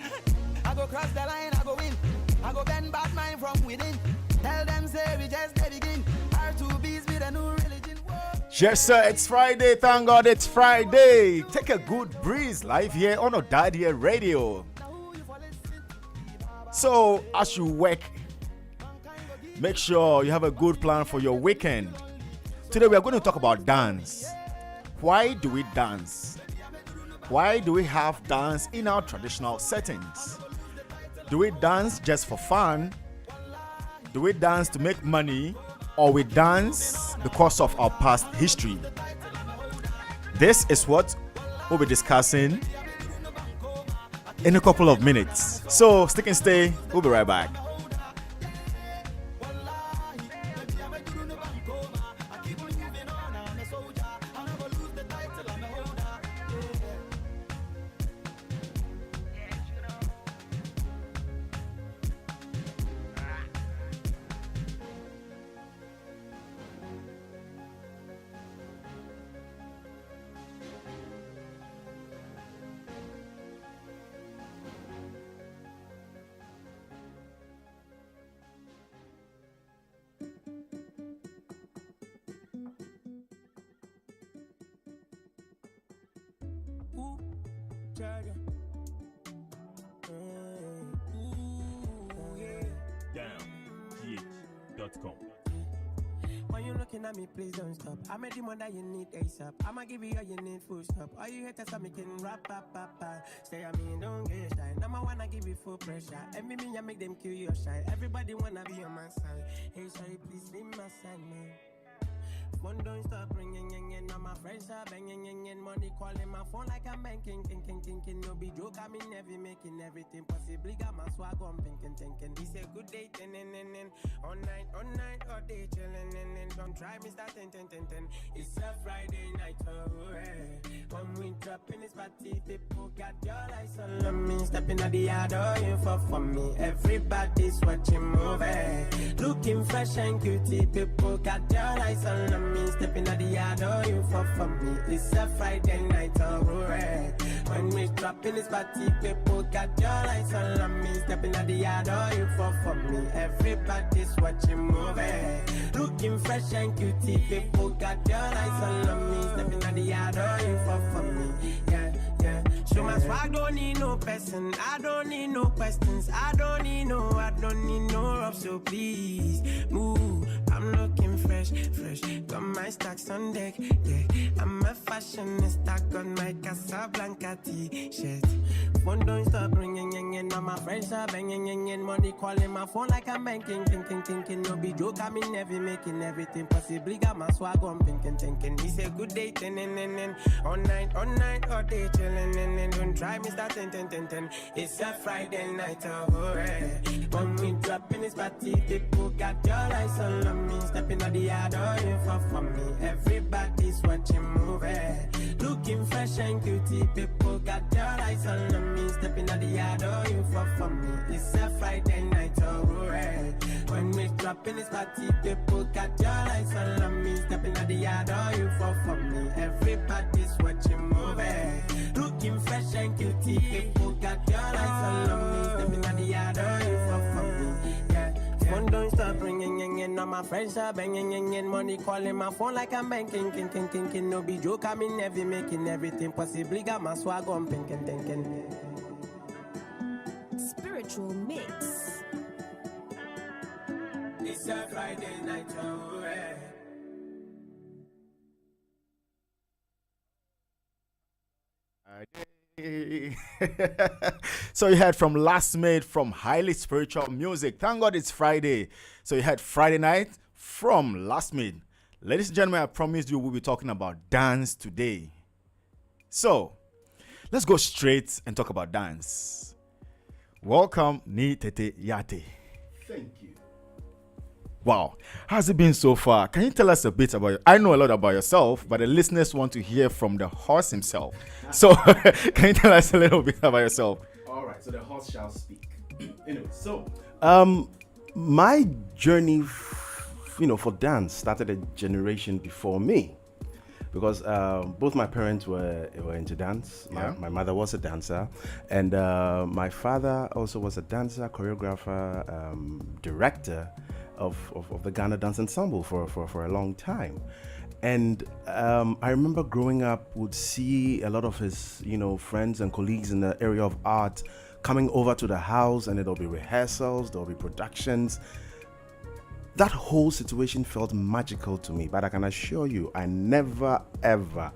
I go cross the line, I go win. I go bend bad mind from within. Tell them say we just they begin. R2Bs with a new religion. Whoa. Yes, sir, it's Friday. Thank God it's Friday. Take a good breeze live here on Ɔdadeɛ Radio. So, as you work, make sure you have a good plan for your weekend. Today, we are going to talk about dance. Why do we dance? Why do we have dance in our traditional settings? Do we dance just for fun? Do we dance to make money? Or we dance because of our past history? This is what we'll be discussing in a couple of minutes. So stick and stay. We'll be right back. When you're looking at me, please don't stop. I'm a demon that you need ASAP. I'ma give you all you need, full stop. All you haters are making rap, stay at me and don't get shy. Now I wanna give you full pressure. And me, I make them kill your shine. Everybody wanna be on my side. Hey, sorry, please leave my side, man. Phone don't stop ringing, and now my friends are banging, and money calling my phone like I'm banking, thinking. No be joke, I mean never making everything possibly. Got my swag on, thinking. It's a good day, all night, all day chilling, don't try me, start 10. It's a Friday night, oh hey. When we drop in this party, people got your eyes on me, stepping at the yard, oh you for me. Everybody's watching movie, looking fresh and cutie. People got your eyes on me, stepping at the yard, oh you for me. It's a Friday night, oh right. drop in this party, people got your lights on me. Stepping at the yard, all you for me. Everybody's watching movie. Looking fresh and cutie, people got your lights on me. Stepping at the yard, all you for me. Yeah, yeah. Show my swag, don't need no person. I don't need no questions. I don't need no rough, so please move. I'm looking fresh. Got my stacks on deck, yeah. I'm a fashionista, got my Casablanca t-shirt. Phone don't stop ringing, and all my friends are banging, and money calling my phone like I'm banking, thinking. No be joke, I'm in every making everything possibly. Got my swag on, thinking. It's a good day, all night, all day chilling, and don't try me start 10. It's a Friday night, alright. When we drop in this party, people got your eyes on me. Stepping out the yard, all you for me. Everybody's watching movie. Looking fresh and cutie, people got your eyes on me. Stepping out the yard, all you for me. It's a Friday night, alright. When we drop in this party, people got your eyes on me. Stepping out the yard, all you for me. Everybody's watching movie. Looking fresh and cutie, people got your eyes on me. Stepping out the yard, all you for me. Yeah. Phone don't stop ringing, and all my friends are banging, and money calling my phone like I'm banking, thinking. No be joke, I'm in every making everything possibly. Got my swag on, thinking. Spiritual mix. It's a Friday night, alright. So you heard from Last Made from Highly Spiritual Music. Thank God it's Friday. So you had Friday Night from Last Made. Ladies and gentlemen, I promised you we'll be talking about dance today. So let's go straight and talk about dance. Welcome, Ni Tete Yate. Thank you. Wow, how's it been so far? Can you tell us a bit about you? I know a lot about yourself, but the listeners want to hear from the horse himself. So, can you tell us a little bit about yourself? All right, so the horse shall speak. Anyway, so my journey, for dance started a generation before me, because both my parents were into dance. My mother was a dancer, and my father also was a dancer, choreographer, director of the Ghana Dance Ensemble for a long time. And I remember growing up, would see a lot of his, friends and colleagues in the area of art coming over to the house, and there'll be rehearsals, there'll be productions. That whole situation felt magical to me, but I can assure you, I never ever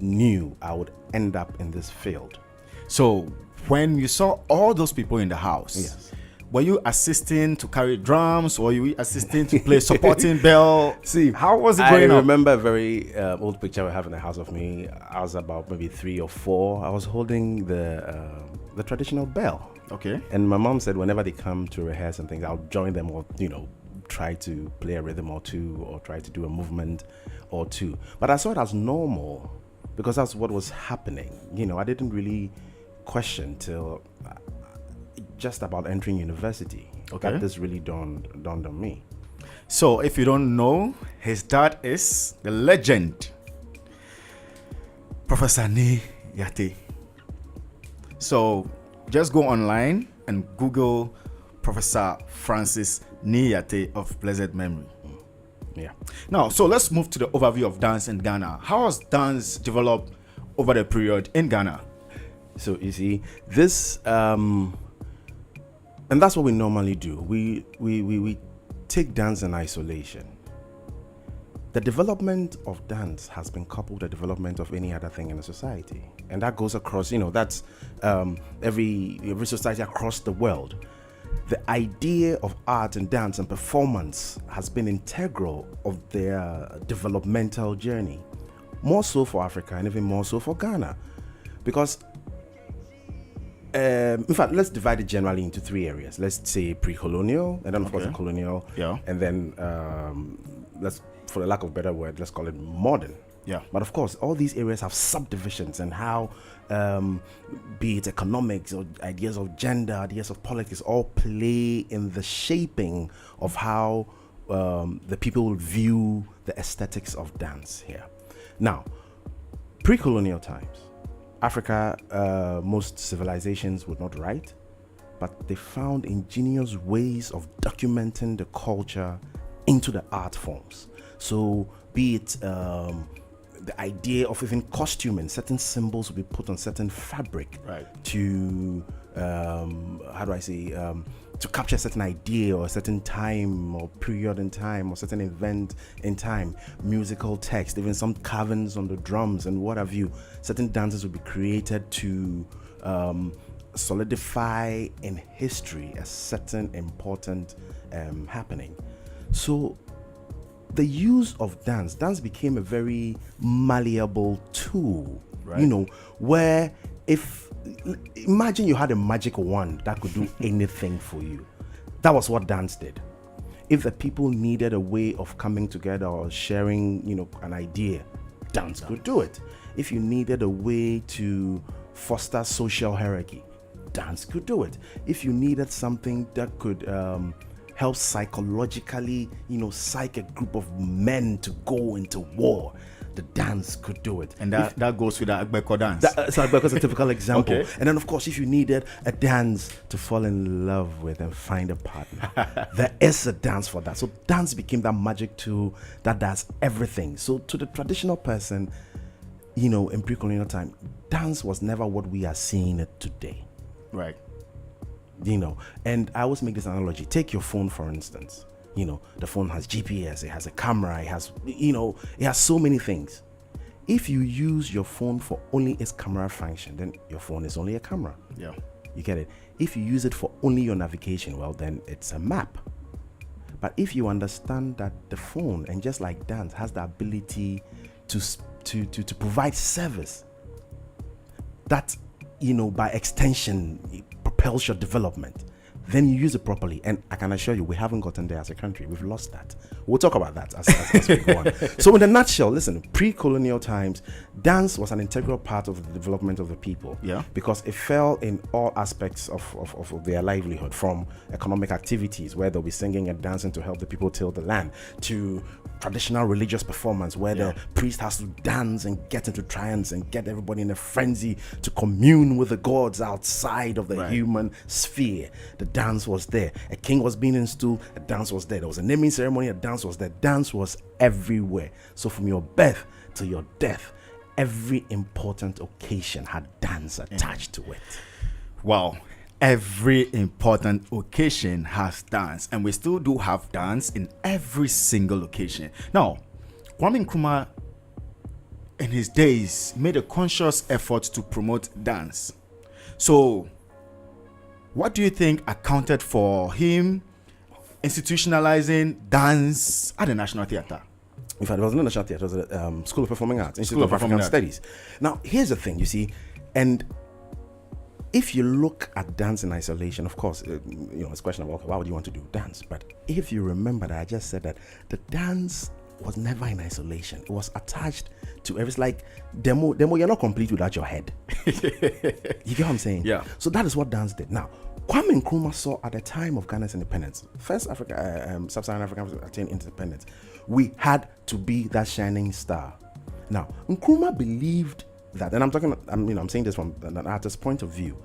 knew I would end up in this field. So when you saw all those people in the house, yes, were you assisting to carry drums, or were you assisting to play supporting bell? See, how was it going on? I remember a very old picture we have in the house of me. I was about maybe 3 or 4. I was holding the traditional bell. Okay. And my mom said whenever they come to rehearse and things, I'll join them, or try to play a rhythm or two, or try to do a movement or two. But I saw it as normal because that's what was happening. I didn't really question till just about entering university. Okay. That this really dawned on me. So if you don't know, his dad is the legend, Professor Ni Yate. So just go online and Google Professor Francis Ni Yate of blessed memory. Yeah. Now, so let's move to the overview of dance in Ghana. How has dance developed over the period in Ghana? So you see, this and that's what we normally do. We take dance in isolation. The development of dance has been coupled with the development of any other thing in the society, and that goes across. That's every society across the world. The idea of art and dance and performance has been integral of their developmental journey, more so for Africa and even more so for Ghana, because in fact, let's divide it generally into 3 areas. Let's say pre-colonial, and then of course the colonial, and then let's, for the lack of a better word, let's call it modern. Yeah. But of course, all these areas have subdivisions, and how, be it economics or ideas of gender, ideas of politics, all play in the shaping of how the people will view the aesthetics of dance here. Now, pre-colonial times, Africa, most civilizations would not write, but they found ingenious ways of documenting the culture into the art forms. So be it the idea of even costuming, certain symbols will be put on certain fabric to to capture a certain idea or a certain time or period in time or certain event in time. Musical text, even some carvings on the drums and what have you. Certain dances will be created to solidify in history a certain important happening. So the use of dance became a very malleable tool, where imagine you had a magic wand that could do anything for you. That was what dance did. If the people needed a way of coming together or sharing, an idea, dance could do it. If you needed a way to foster social hierarchy, dance could do it. If you needed something that could help psychologically, psych a group of men to go into war, the dance could do it. And that goes with the Agbeko dance. Agbeko is a typical example. Okay. And then, of course, if you needed a dance to fall in love with and find a partner, there is a dance for that. So dance became that magic tool that does everything. So to the traditional person, in pre-colonial time, dance was never what we are seeing it today. Right. And I always make this analogy. Take your phone, for instance. The phone has GPS, it has a camera, it has, it has so many things. If you use your phone for only its camera function, then your phone is only a camera. Yeah. You get it? If you use it for only your navigation, well, then it's a map. But if you understand that the phone, and just like dance, has the ability to provide service, that, by extension, it propels your development, then you use it properly. And I can assure you, we haven't gotten there as a country. We've lost that. We'll talk about that as we go on. So in a nutshell, listen, pre-colonial times, dance was an integral part of the development of the people. Yeah. Because it fell in all aspects of their livelihood, from economic activities, where they'll be singing and dancing to help the people till the land, to traditional religious performance, where the priest has to dance and get into trance and get everybody in a frenzy to commune with the gods outside of the human sphere. The dance was there. A king was being installed, a dance was there. There was a naming ceremony, a dance was there. Dance was everywhere. So from your birth to your death, every important occasion had dance attached to it. Wow. Every important occasion has dance, and we still do have dance in every single occasion. Now, Kwame Nkrumah in his days made a conscious effort to promote dance. So, what do you think accounted for him institutionalizing dance at the National Theatre? In fact, it wasn't a National Theatre, it was a School of Performing Arts, Institute of African Studies. Now, here's the thing, you see, and if you look at dance in isolation, of course, it's a question of, okay, why would you want to do dance? But if you remember that I just said that the dance was never in isolation. It was attached to, it's like demo, you're not complete without your head. You get what I'm saying? Yeah. So that is what dance did. Now, Kwame Nkrumah saw at the time of Ghana's independence, first Sub-Saharan Africa attained independence, we had to be that shining star. Now, Nkrumah believed that, and I'm saying this from an artist's point of view,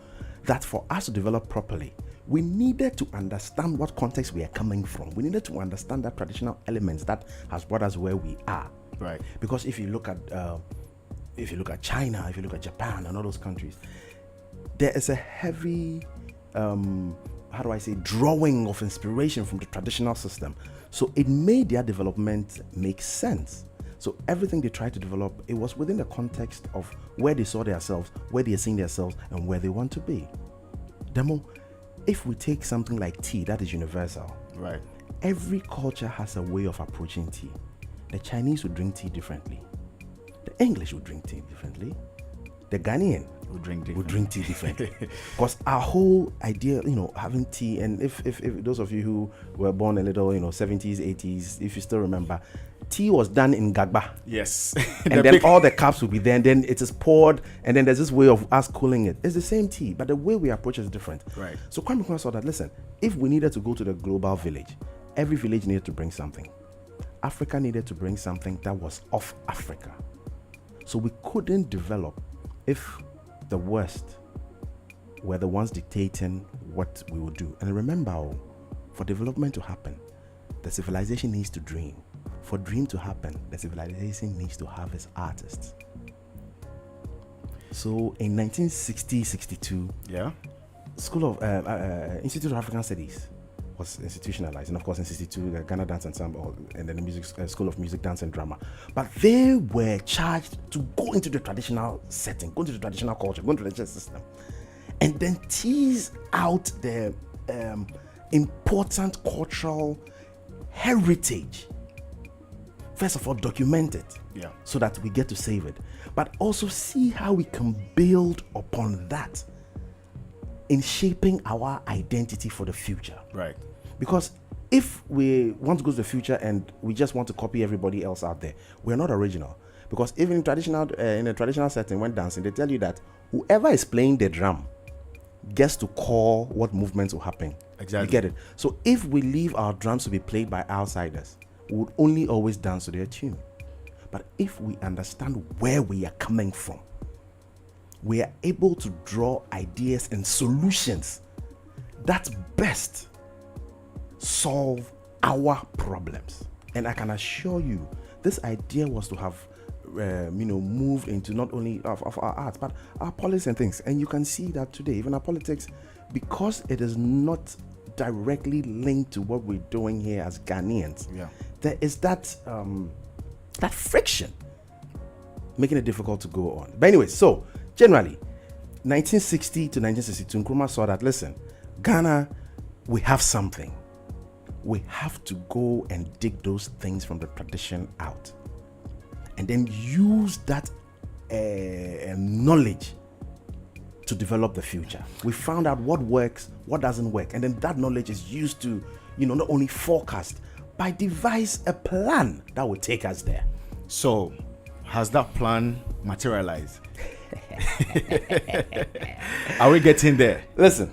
that for us to develop properly, we needed to understand what context we are coming from. We needed to understand that traditional elements that has brought us where we are. Right. Because if you look at China, if you look at Japan and all those countries, there is a heavy drawing of inspiration from the traditional system. So it made their development make sense. So everything they tried to develop, it was within the context of where they saw themselves, where they are seeing themselves, and where they want to be. Demo, if we take something like tea, that is universal. Right. Every culture has a way of approaching tea. The Chinese would drink tea differently. The English would drink tea differently. The Ghanaian would drink tea differently. Because our whole idea, having tea, and if those of you who were born a little, 70s, 80s, if you still remember, tea was done in Gagba. Yes. And then all the cups will be there, and then it is poured, and then there's this way of us cooling it. It's the same tea, but the way we approach it is different. Right. So Kwame Nkrumah saw that, listen, if we needed to go to the global village, every village needed to bring something. Africa needed to bring something that was of Africa. So we couldn't develop if the West were the ones dictating what we would do. And remember, for development to happen, the civilization needs to dream. For dream to happen, the civilization needs to have its artists. So in 1960-62, School of Institute of African Studies was institutionalized, and of course in 62 the Ghana Dance Ensemble, and then the music School of Music, Dance and Drama. But they were charged to go into the traditional setting, go into the traditional culture, go into the traditional system, and then tease out the important cultural heritage. First of all, document it, so that we get to save it, but also see how we can build upon that in shaping our identity for the future. Right. Because if we want to go to the future and we just want to copy everybody else out there, we're not original. Because even in a traditional setting, when dancing, they tell you that whoever is playing the drum gets to call what movements will happen. Exactly. You get it? So if we leave our drums to be played by outsiders, we would only always dance to their tune. But if we understand where we are coming from, we are able to draw ideas and solutions that best solve our problems. And I can assure you, this idea was to have moved into not only of our arts, but our politics and things. And you can see that today, even our politics, because it is not directly linked to what we're doing here as Ghanaians, there is that friction, making it difficult to go on. But anyway, so generally, 1960 to 1962, Nkrumah saw that, listen, Ghana, we have something. We have to go and dig those things from the tradition out, and then use that knowledge to develop the future. We found out what works, what doesn't work, and then that knowledge is used to, not only forecast, but devise a plan that will take us there. So, has that plan materialized? Are we getting there? Listen,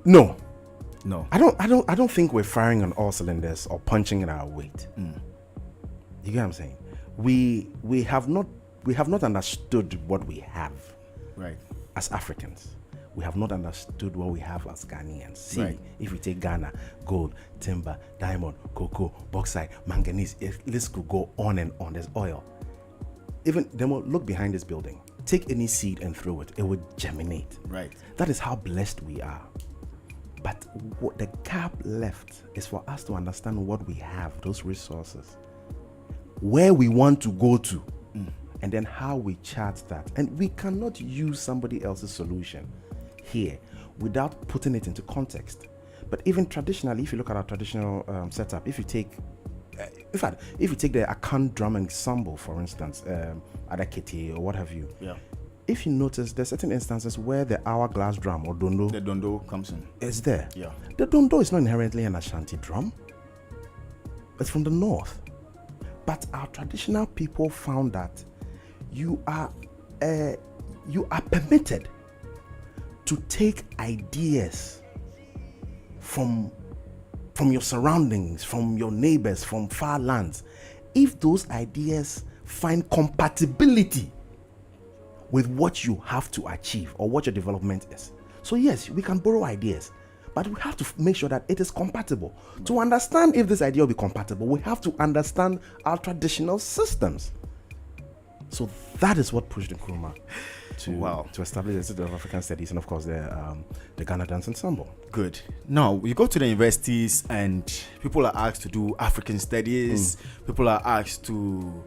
no. I don't think we're firing on all cylinders or punching in our weight. You get what I'm saying? We have not understood what we have, right, as Africans. We have not understood what we have as Ghanaians. See, right. If we take Ghana, gold, timber, diamond, cocoa, bauxite, manganese, this could go on and on. There's oil. Even look behind this building. Take any seed and throw it. It would germinate. Right. That is how blessed we are. But what the gap left is for us to understand what we have, those resources, where we want to go to, and then how we chart that. And we cannot use somebody else's solution here without putting it into context. But even traditionally, if you look at our traditional setup, if you take the Akan drum ensemble, for instance, Adakete or what have you, if you notice, there's certain instances where the hourglass drum or dondo, the dondo comes in. Is there. Yeah. The dondo is not inherently an Ashanti drum. It's from the north. But our traditional people found that you are permitted to take ideas from your surroundings, from your neighbors, from far lands, if those ideas find compatibility with what you have to achieve or what your development is. So yes, we can borrow ideas, but we have to make sure that it is compatible. To understand if this idea will be compatible, we have to understand our traditional systems. So that is what pushed Nkrumah to establish the Institute of African Studies, and of course the Ghana Dance Ensemble. Good. Now we go to the universities and people are asked to do African studies. People are asked to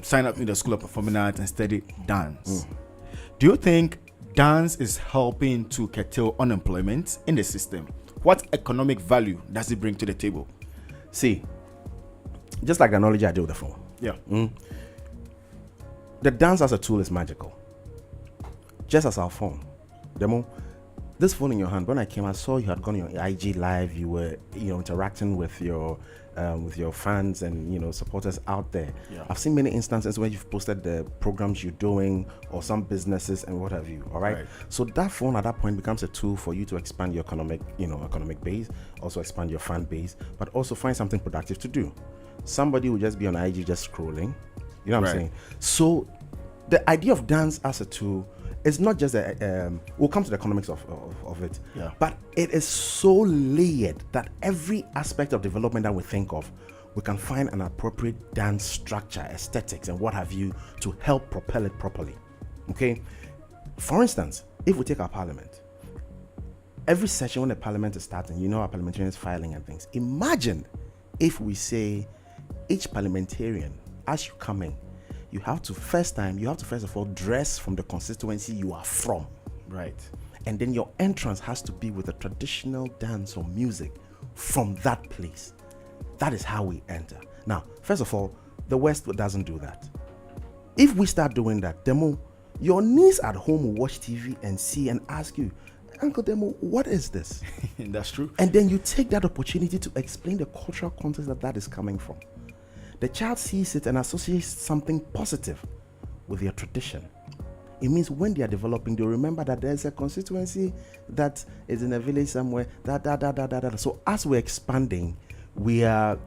sign up in the School of Performing Arts and study dance. Do you think dance is helping to curtail unemployment in the system? What economic value does it bring to the table? See, just like the analogy I did with the phone. Yeah. The dance as a tool is magical. Just as our phone. This phone in your hand, when I came, I saw you had gone on your IG live, you were interacting with your fans and supporters out there. Yeah. I've seen many instances where you've posted the programs you're doing or some businesses and what have you. All right. So that phone at that point becomes a tool for you to expand your economic base, also expand your fan base, but also find something productive to do. Somebody will just be on IG just scrolling. You know what I'm saying? So the idea of dance as a tool is not just we'll come to the economics of it, but it is so layered that every aspect of development that we think of, we can find an appropriate dance structure, aesthetics, and what have you to help propel it properly. Okay? For instance, if we take our parliament, every session when the parliament is starting, you know, our parliamentarians filing and things. Imagine if we say each parliamentarian, as you come in, you have to first of all dress from the constituency you are from. Right. And then your entrance has to be with a traditional dance or music from that place. That is how we enter. Now, first of all, the West doesn't do that. If we start doing that, Demo, your niece at home will watch TV and see and ask you, Uncle Demo, what is this? That's true. And then you take that opportunity to explain the cultural context that is coming from. The child sees it and associates something positive with their tradition. It means when they are developing, they'll remember that there's a constituency that is in a village somewhere. So as we're expanding, we are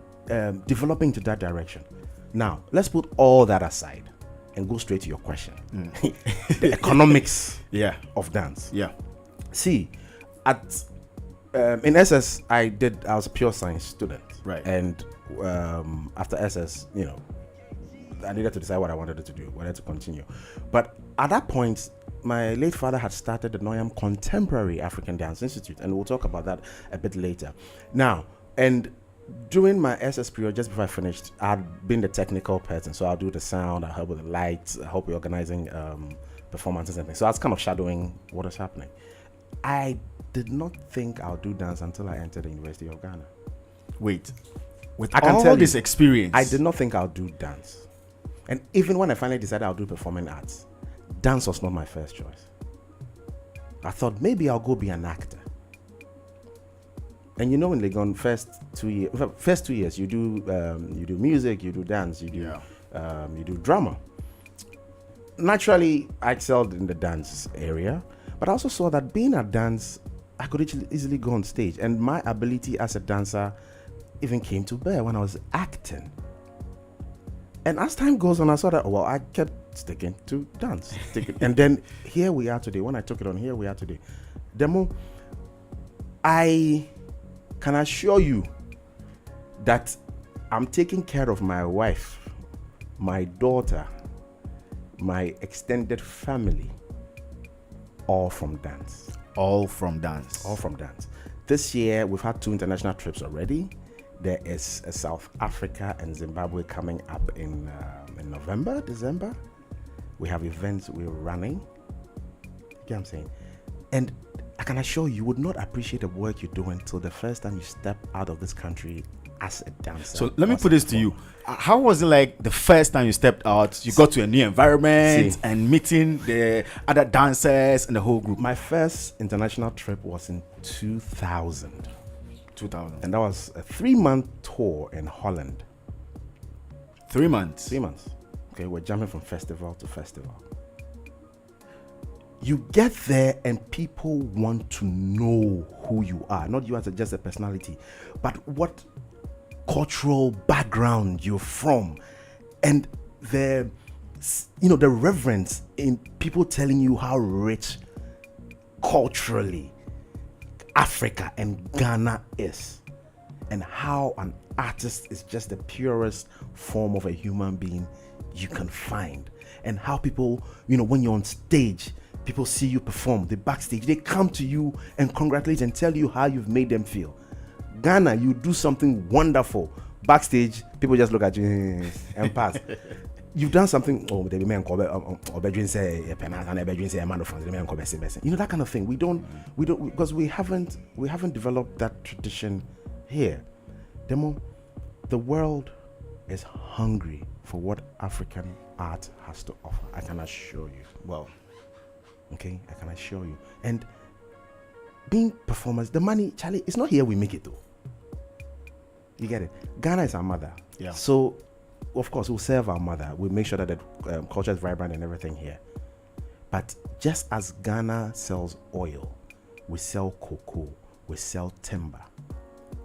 developing to that direction. Now, let's put all that aside and go straight to your question. The economics of dance. Yeah. See, in SS, I was a pure science student. Right. And after SS, you know, I needed to decide what I wanted to do, whether to continue. But at that point, my late father had started the Noyam Contemporary African Dance Institute, and we'll talk about that a bit later. Now, and during my SS period, just before I finished, I'd been the technical person, so I'll do the sound, I'll help with the lights, I'll help with organizing performances and things. So I was kind of shadowing what was happening. I did not think I'll do dance until I entered the University of Ghana. Wait, with I can all tell this you, experience, I did not think I'll do dance. And even when I finally decided I'll do performing arts, dance was not my first choice. I thought maybe I'll go be an actor. And you know, in Legon, first 2 years, you do music, you do dance, you do drama. Naturally, I excelled in the dance area, but I also saw that being a dance, I could easily go on stage, and my ability as a dancer even came to bear when I was acting. And as time goes on, I saw that, I kept sticking to dance. And then here we are today. When I took it on, here we are today. Demo, I can assure you that I'm taking care of my wife, my daughter, my extended family, all from dance. All from dance. All from dance. This year, we've had 2 international trips already. There is a South Africa and Zimbabwe coming up in November, December. We have events we're running. You get what I'm saying? And I can assure you would not appreciate the work you're doing until the first time you step out of this country as a dancer. So let me put this to you. How was it like the first time you stepped out? You got to a new environment and meeting the other dancers and the whole group. My first international trip was in 2000. And that was a 3-month tour in Holland. 3 months? 3 months. Okay, we're jumping from festival to festival. You get there and people want to know who you are. Not you as just a personality, but what cultural background you're from. And the reverence in people telling you how rich culturally Africa and Ghana is, and how an artist is just the purest form of a human being you can find, and how people, when you're on stage, people see you perform, they backstage, they come to you and congratulate and tell you how you've made them feel. Ghana, you do something wonderful, backstage, people just look at you and pass. You've done something. Oh, the man called say that kind of thing. We don't because we haven't developed that tradition here. The world is hungry for what African art has to offer. I can assure you. Well, okay, I can assure you. And being performers, the money, Charlie, it's not here we make it though. You get it? Ghana is our mother. Yeah. So of course, we'll serve our mother. We'll make sure that the culture is vibrant and everything here. But just as Ghana sells oil, we sell cocoa, we sell timber.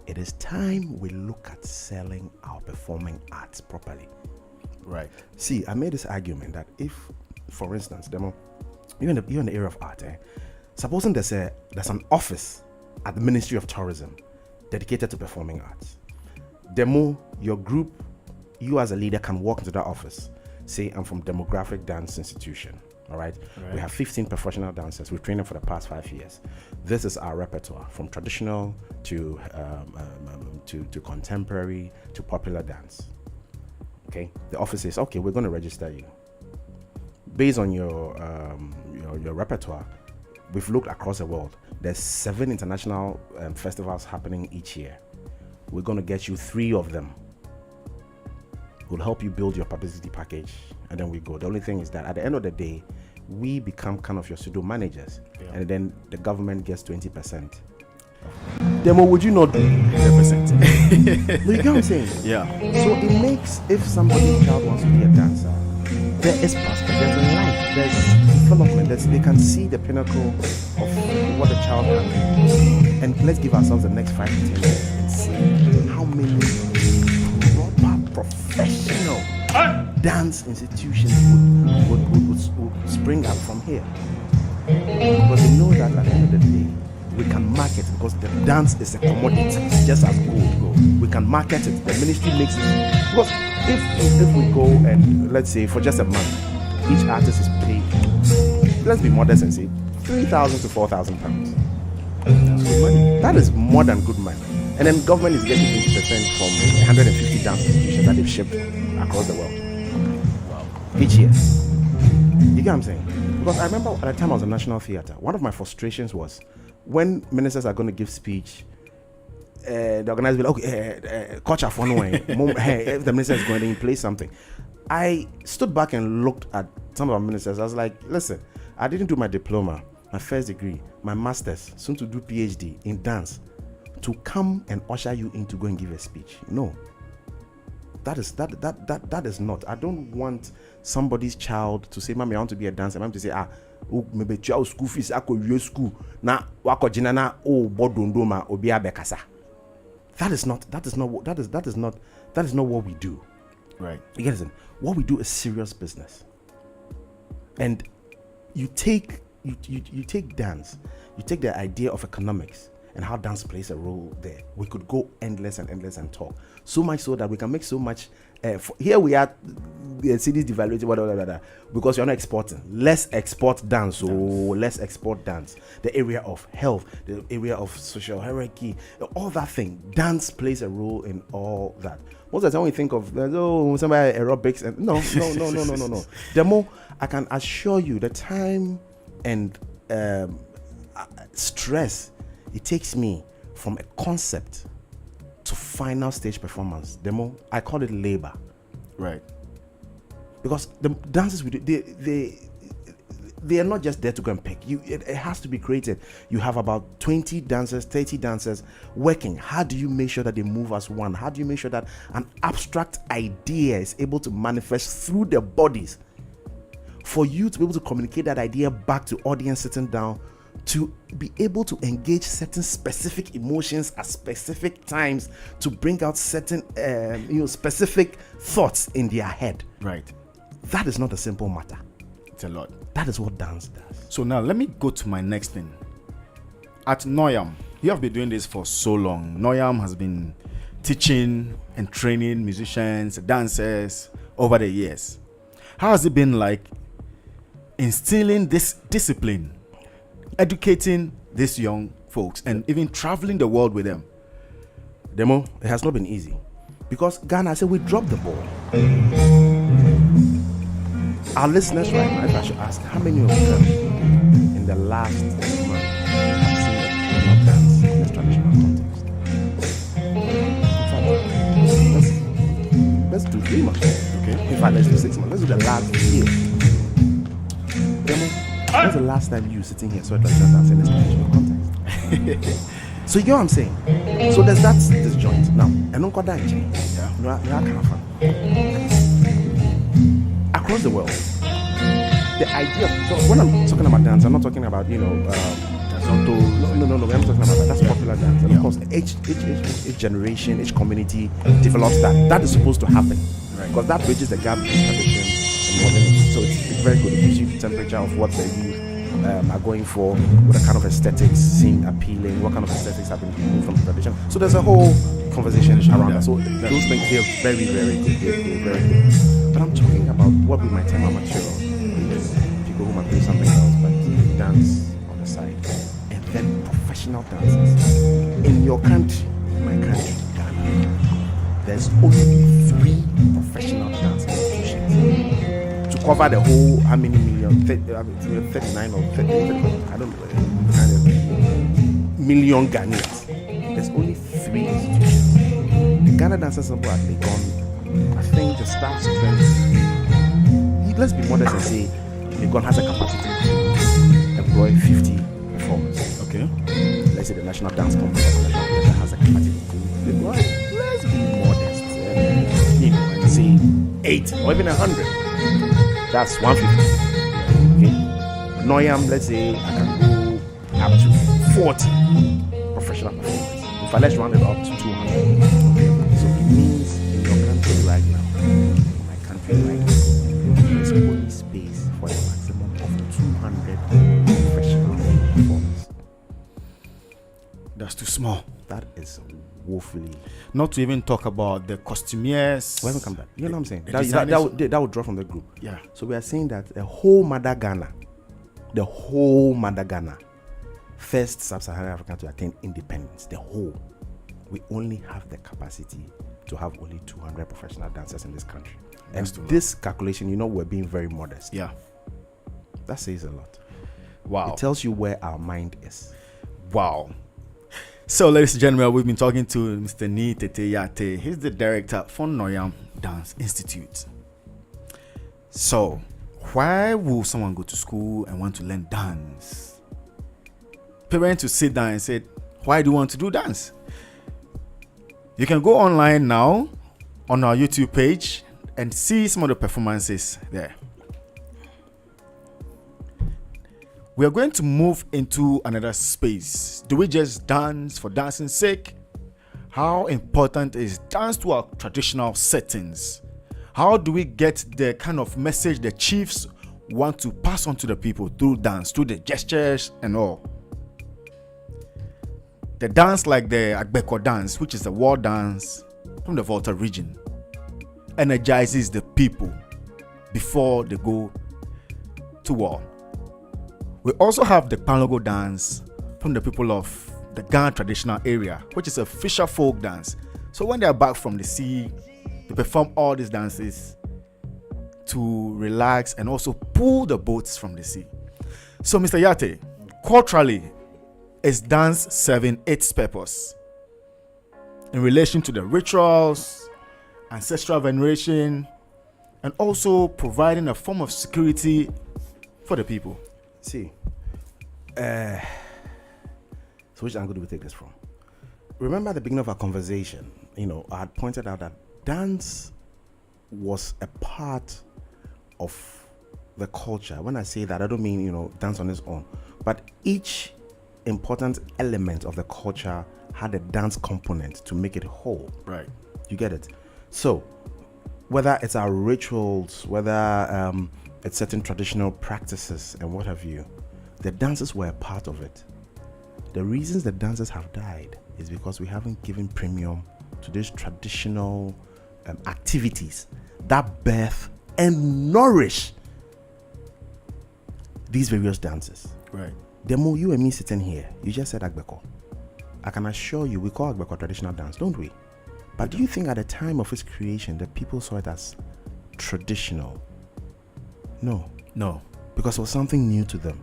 It is time we look at selling our performing arts properly. Right. See, I made this argument that if for instance, demo, you're in the area of art. Supposing there's an office at the Ministry of Tourism dedicated to performing arts. Demo, your group, you as a leader can walk into that office. Say, I'm from Demographic Dance Institution. All right. We have 15 professional dancers. We've trained them for the past 5 years. This is our repertoire, from traditional to contemporary to popular dance. Okay. The office says, okay, we're going to register you. Based on your repertoire, we've looked across the world. There's 7 international festivals happening each year. We're going to get you 3 of them. We'll help you build your publicity package, and then we go. The only thing is that at the end of the day, we become kind of your pseudo managers, and then the government gets 20%. Demo, would you not do 100%? No, you get what I'm saying? Yeah. So it makes, if somebody's child wants to be a dancer, there is prospect, there's a life, there's development, they can see the pinnacle of what the child can do. And let's give ourselves the next 5 to 10 years and see how many proper professional dance institutions would spring up from here. Because they know that at the end of the day, we can market it, because the dance is a commodity, just as gold. We can market it. The ministry makes it. Because if we go and let's say for just a month, each artist is paid, let's be modest and say 3,000 to 4,000 pounds. That's good money. That is more than good money. And then government is getting 20% from 150 dance institutions that they've shipped across the world. Wow. Each year. You get what I'm saying? Because I remember at the time I was in National Theatre, one of my frustrations was when ministers are going to give speech, the organizer will be like, okay, coach for no way. If the minister is going to play something. I stood back and looked at some of our ministers. I was like, listen, I didn't do my diploma, my first degree, my master's, soon to do PhD in dance, to come and usher you in to go and give a speech. No. That is not. I don't want somebody's child to say, Mommy, I want to be a dancer. I'm to say, maybe child school fees, I could use school. Na wako jinana bodundoma obia bekasa. That is not what we do. Right. You get it? What we do is serious business. And you take dance, you take the idea of economics and how dance plays a role there. We could go endless and talk. So much so that we can make so much. Here we are, the cities devaluated, because you're not exporting. Let's export dance. Let's export dance. The area of health, the area of social hierarchy, all that thing. Dance plays a role in all that. Most of the time we think of somebody aerobics and no. The more I can assure you, the time and stress it takes me from a concept to final stage performance, the more I call it labor. Right. Because the dances we do, they are not just there to go and pick. It has to be created. You have about 20 dancers, 30 dancers working. How do you make sure that they move as one? How do you make sure that an abstract idea is able to manifest through their bodies? For you to be able to communicate that idea back to audience sitting down, to be able to engage certain specific emotions at specific times, to bring out certain specific thoughts in their head. Right. That is not a simple matter. It's a lot. That is what dance does. So now let me go to my next thing. At Noyam, you have been doing this for so long. Noyam has been teaching and training musicians, dancers over the years. How has it been like instilling this discipline, educating these young folks, and even traveling the world with them? Demo, it has not been easy. Because Ghana, I said we dropped the ball. Our listeners right now, if I should ask, how many of them in the last month have seen a dance in this traditional context? Let's do 3 months. Okay. In fact, let's do 6 months. Let's do the last year. Demo, when's the last time you sitting here saw a traditional dance in this traditional context? So you get what I'm saying? So there's that disjoint. Now, and don't call that across the world, the idea of, so when I'm talking about dance, I'm not talking about, no, I'm talking about that. That's popular dance. And of course, each generation, each community develops that. That is supposed to happen. Right. Because that bridges the gap between tradition So it's very good. It gives you the temperature of what the youth are going for, what kind of aesthetics seem appealing, what kind of aesthetics have been removed from the tradition. So there's a whole conversation around that. So those things, they're very, very good. They're very good. But I'm talking about what we might term amateur. People who might play something else, but dance on the side. And then professional dancers. In your country, my country, Ghana, there's only 3 professional dance institutions to cover the whole, how many million, 39 or 30, I don't know, kind of million Ghanaians. There's only 3 institutions. The Ghana Dance Ensemble has become, I think, the staff strength. Let's be modest and say Legon has a capacity to employ 50 performers. Okay. Let's say the National Dance Company has a capacity to employ. Let's be modest, and say 8 or even 100. That's 150. Okay. Noyam, let's say I can go up to 40 professional performers. In fact, let's round it up to 200. Okay. So it means in your country right now, in my country right now, there's only space for a maximum of 200 professional performers. That's too small. That is woefully. Not to even talk about the costumiers. When we come back, you know what I'm saying? That would draw from the group. Yeah. So we are saying that the whole Mother Ghana, first sub-Saharan Africa to attain independence, we only have the capacity to have only 200 professional dancers in this country. And this calculation, we're being very modest. Yeah. That says a lot. Wow. It tells you where our mind is. Wow. So, ladies and gentlemen, we've been talking to Mr. Ni Tete Yate. He's the director for Noyam Dance Institute. So, why would someone go to school and want to learn dance? Parents will sit down and say, why do you want to do dance? You can go online now on our YouTube page and see some of the performances there. We are going to move into another space. Do we just dance for dancing's sake? How important is dance to our traditional settings? How do we get the kind of message the chiefs want to pass on to the people through dance, through the gestures and all? The dance like the Agbeko dance, which is the war dance from the Volta region, energizes the people before they go to war. We also have the Palogo dance from the people of the Ghana traditional area, which is a fisher folk dance. So when they are back from the sea, they perform all these dances to relax and also pull the boats from the sea. So Mr. Yate, culturally, is dance serving its purpose in relation to the rituals, ancestral veneration, and also providing a form of security for the people? See, so which angle do we take this from? Remember at the beginning of our conversation, I had pointed out that dance was a part of the culture. When I say that, I don't mean, dance on its own, but each important element of the culture had a dance component to make it whole. Right. You get it? So, whether it's our rituals, whether it's certain traditional practices and what have you, the dances were a part of it. The reasons the dances have died is because we haven't given premium to these traditional activities that birth and nourish these various dances. Right. The more you and me sitting here, you just said Agbeko. I can assure you, we call Agbeko traditional dance, don't we? But do you think at the time of its creation, the people saw it as traditional? No. Because it was something new to them.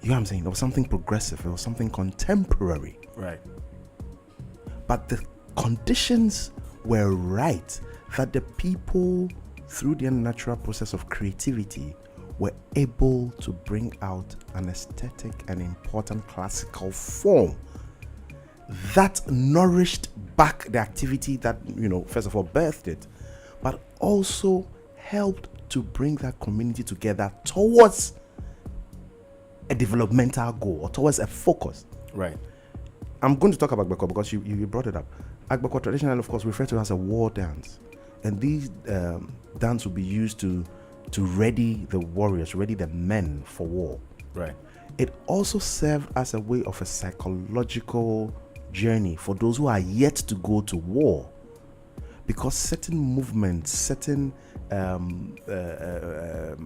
You know what I'm saying? It was something progressive. It was something contemporary. Right. But the conditions were right that the people, through their natural process of creativity, were able to bring out an aesthetic and important classical form that nourished back the activity that, first of all birthed it, but also helped to bring that community together towards a developmental goal or towards a focus. Right. I'm going to talk about Agbeko because you brought it up. Agbeko traditionally, of course, referred to as a war dance. and these dance will be used to ready the warriors, ready the men for war. Right. It also served as a way of a psychological journey for those who are yet to go to war, because certain movements, certain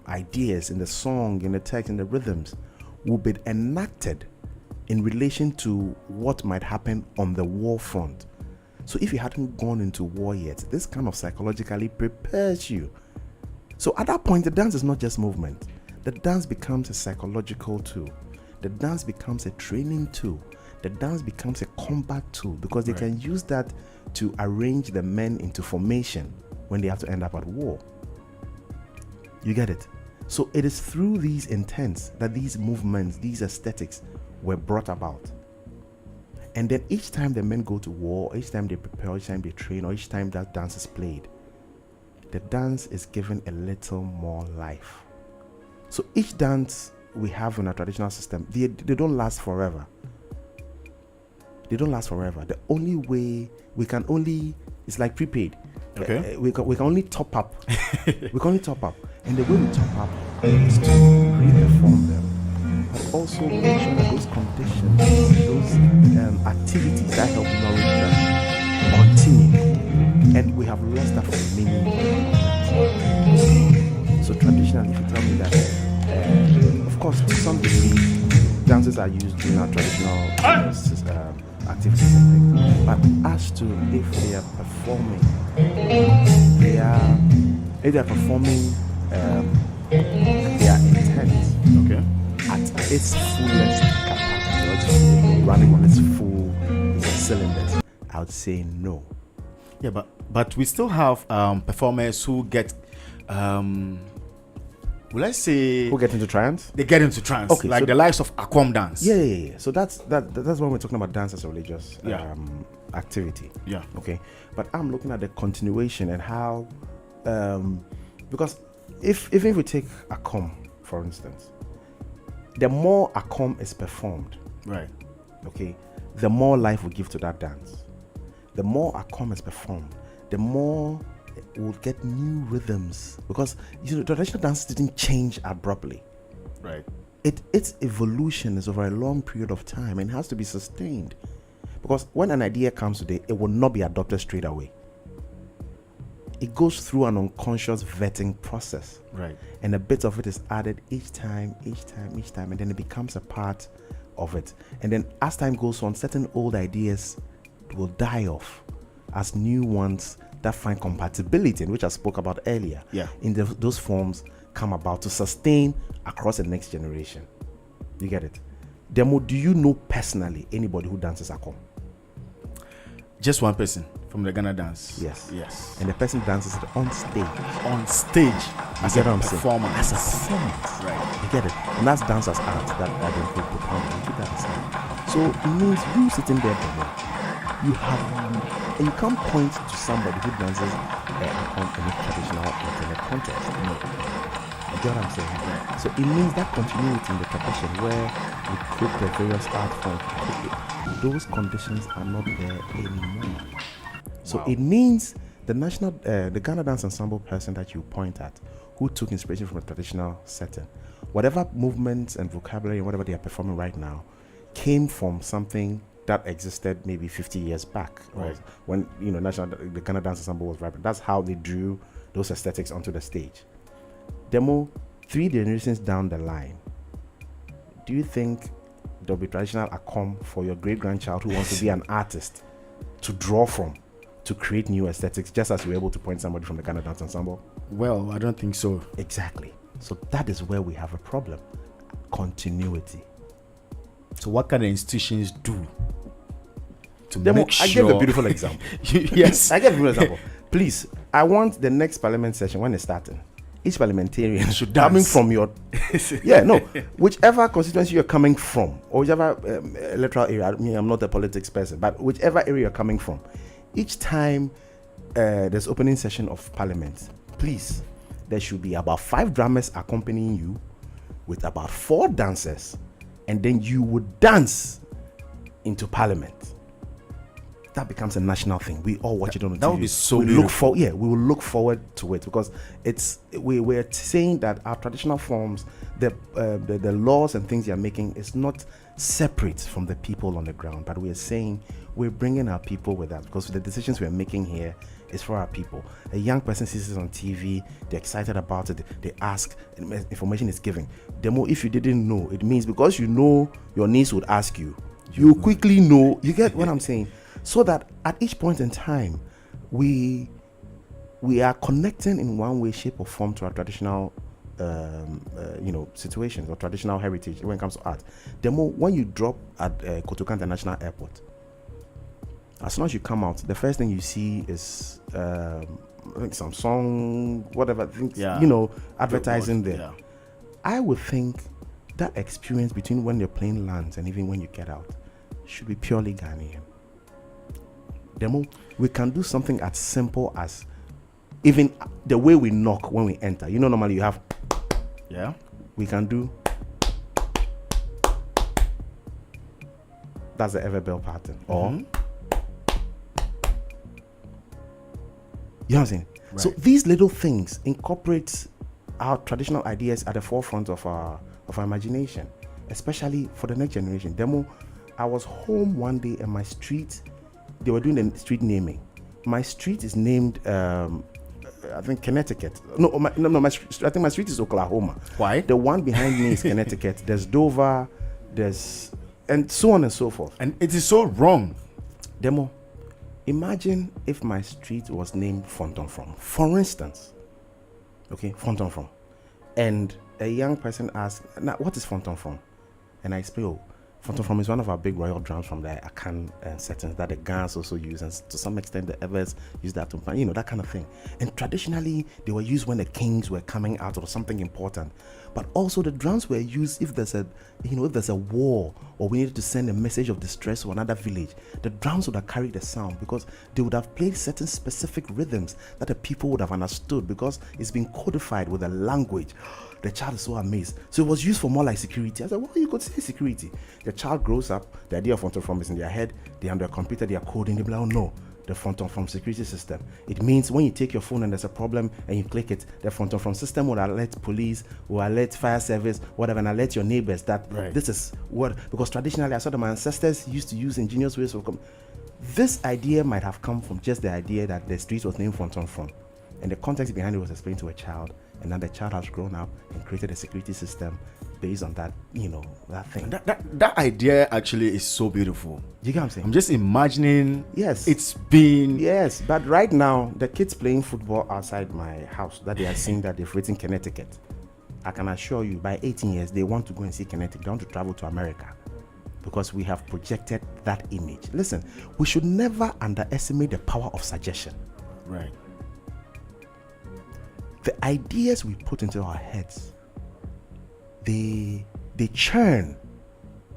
ideas in the song, in the text, in the rhythms will be enacted in relation to what might happen on the war front. So if you hadn't gone into war yet, this kind of psychologically prepares you. So at that point, the dance is not just movement. The dance becomes a psychological tool. The dance becomes a training tool. The dance becomes a combat tool, because they can use that to arrange the men into formation when they have to end up at war. You get it? So it is through these intents that these movements, these aesthetics were brought about. And then each time the men go to war, each time they prepare, each time they train, or each time that dance is played, the dance is given a little more life. So each dance we have in our traditional system, they don't last forever. They don't last forever. The only way we can only, it's like prepaid. Okay. We can only top up. We can only top up. And the way we top up is to reform them, but also make sure that those conditions, those activities that help nourish them continue. And we have lost that from many. So traditionally, if you tell me that, of course, to some degree, dances are used in our traditional activities and things. But as to if they are performing, if they are performing their intent, okay, at its fullest capacity, running on its full cylinders, I would say no. Yeah, but we still have performers who get let's say who get into trance. They get into trance, okay, like so the likes of Akwam dance. Yeah. So that's when we're talking about dance as a religious activity. Yeah. Okay. But I'm looking at the continuation and how, because even if we take Akwam, for instance, the more Akwam is performed, right? Okay, the more life we give to that dance. The more Akwam is performed, the more we'll get new rhythms, because traditional dance didn't change abruptly. Right. Its evolution is over a long period of time and has to be sustained, because when an idea comes today, it will not be adopted straight away. It goes through an unconscious vetting process, right? And a bit of it is added each time, and then it becomes a part of it. And then as time goes on, certain old ideas will die off as new ones that find compatibility, in which I spoke about earlier, in those forms come about to sustain across the next generation. You get it? Demo, do you know personally anybody who dances Akwam? Just one person from the Ghana dance. Yes. And the person dances it on stage. As a performance. As a performance. Right. You get it? And that's dance as art that they put on. Keep that aside. So it means you sitting there, you have. And you can't point to somebody who dances in a traditional internet context. No. You get what I'm saying? Right. So it means that continuity in the tradition where we create the various art forms, those conditions are not there anymore. So it means the Ghana Dance Ensemble person that you point at, who took inspiration from a traditional setting, whatever movements and vocabulary and whatever they are performing right now, came from something that existed maybe 50 years back, right? When the Ghana Dance Ensemble was vibrant. That's how they drew those aesthetics onto the stage. Demo, 3 generations down the line, do you think there'll be traditional Akwam for your great-grandchild who wants to be an artist to draw from, to create new aesthetics, just as you were able to point somebody from the Ghana Dance Ensemble? Well, I don't think so. Exactly. So that is where we have a problem. Continuity. So what can the institutions do to Demo, make sure? I gave a beautiful example. Yes. I gave a beautiful example. Please, I want the next parliament session, when it's starting, each parliamentarian should dance. Coming from your whichever constituency you're coming from, or whichever electoral area. I mean, I'm not a politics person, but whichever area you're coming from, each time there's opening session of parliament, please, there should be about 5 drummers accompanying you with about 4 dancers, and then you would dance into parliament. that becomes a national thing. We all watch it on the TV. That would be so we beautiful. we will look forward to it because we're saying that our traditional forms, the laws and things you're making is not separate from the people on the ground, but we're saying we're bringing our people with us because the decisions we're making here is for our people. A young person sees it on TV, they're excited about it, they ask, information is given. Demo, if you didn't know, it means because you know your niece would ask you, you quickly know. You get what I'm saying? So that at each point in time, we are connecting in one way, shape, or form to our traditional situations or traditional heritage when it comes to art. Demo, when you drop at Kotoka International Airport, as soon as you come out, the first thing you see is I think some song, whatever things, advertising there. Yeah. I would think that experience between when your plane lands and even when you get out should be purely Ghanaian. Demo, we can do something as simple as even the way we knock when we enter. Normally you have, we can do. That's the Everbell pattern. Or, you know what I'm saying? Right. So these little things incorporate our traditional ideas at the forefront of our imagination, especially for the next generation. Demo, I was home one day and my street, they were doing the street naming. My street is named, I think Connecticut. I think my street is Oklahoma. Why? The one behind me is Connecticut. There's Dover, and so on and so forth. And it is so wrong. Demo, imagine if my street was named Fontonfrom, for instance. Okay, Fontonfrom. And a young person asked, now what is Fontonfrom? And I explain, Fontonfrom is one of our big royal drums from the Akan settings that the Gans also use, and to some extent the Evers use that to, that kind of thing. And traditionally, they were used when the kings were coming out or something important. But also the drums were used if there's a war or we needed to send a message of distress to another village. The drums would have carried the sound because they would have played certain specific rhythms that the people would have understood because it's been codified with a language. The child is so amazed. So it was used for more like security. I said, well, you could say security. The child grows up, the idea of Fontonfrom is in their head, they're on their computer, they are coding, they're like, oh no, the Fontonfrom security system. It means when you take your phone and there's a problem and you click it, the Fontonfrom system will alert police, will alert fire service, whatever, and alert your neighbors that this is what, because traditionally I saw that my ancestors used to use ingenious ways of this idea might have come from just the idea that the street was named Fontonfrom. And the context behind it was explained to a child, and now the child has grown up and created a security system based on that, that thing. That idea actually is so beautiful. You get what I'm saying? I'm just imagining. Yes. It's been. Yes, but right now, the kids playing football outside my house that they are seeing that they've written Connecticut. I can assure you, by 18 years, they want to go and see Connecticut. They want to travel to America because we have projected that image. Listen, we should never underestimate the power of suggestion. Right. The ideas we put into our heads, they churn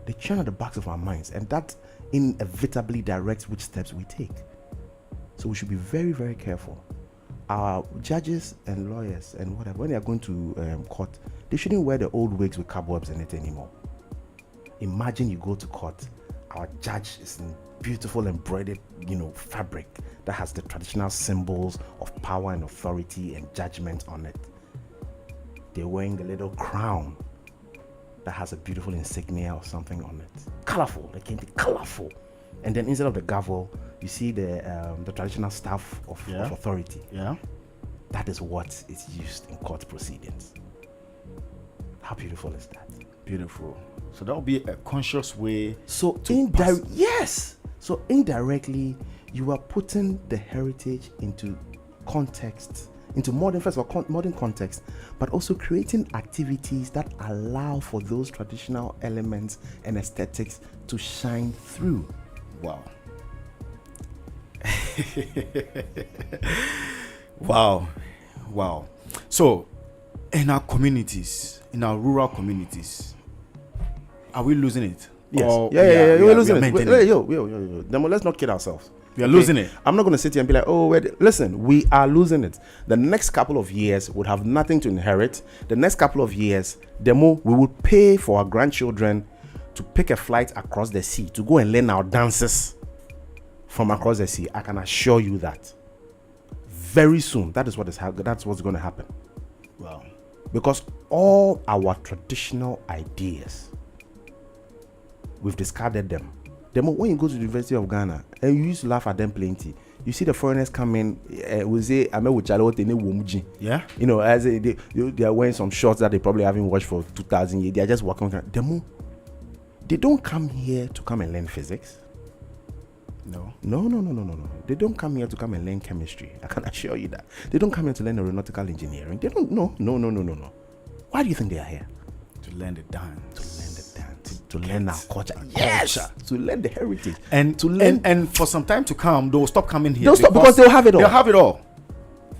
at the backs of our minds, and that inevitably directs which steps we take. So we should be very, very careful. Our judges and lawyers and whatever, when they are going to court, they shouldn't wear the old wigs with cobwebs in it anymore. Imagine you go to court, our judge is in beautiful embroidered, fabric that has the traditional symbols of power and authority and judgment on it. They're wearing the little crown that has a beautiful insignia or something on it. Colorful, they can be colorful. And then instead of the gavel, you see the traditional staff of authority. Yeah. That is what is used in court proceedings. How beautiful is that? Beautiful. So that will be a conscious way. So So indirectly, you are putting the heritage into context, into modern context, but also creating activities that allow for those traditional elements and aesthetics to shine through. Wow. Wow. So, in our communities, in our rural communities, are we losing it? Yes. Or We're losing it. Yo. Let's not kid ourselves. We are losing it. I'm not going to sit here and be like, listen, we are losing it. The next couple of years would have nothing to inherit. The next couple of years, we would pay for our grandchildren to pick a flight across the sea to go and learn our dances from across the sea. I can assure you that very soon that's what's going to happen. Wow. Because all our traditional ideas, we've discarded them. When you go to the University of Ghana and you used to laugh at them plenty, you see the foreigners come in, we say, yeah, as they are wearing some shorts that they probably haven't watched for 2,000 years. They are just walking around. They don't come here to come and learn physics. No. They don't come here to come and learn chemistry. I can assure you that. They don't come here to learn aeronautical engineering. They don't. No. Why do you think they are here? To learn the dance. To learn our culture. Yes. To learn the heritage. And to learn. And for some time to come, they'll stop coming here. They'll stop because they'll have it all. They'll have it all.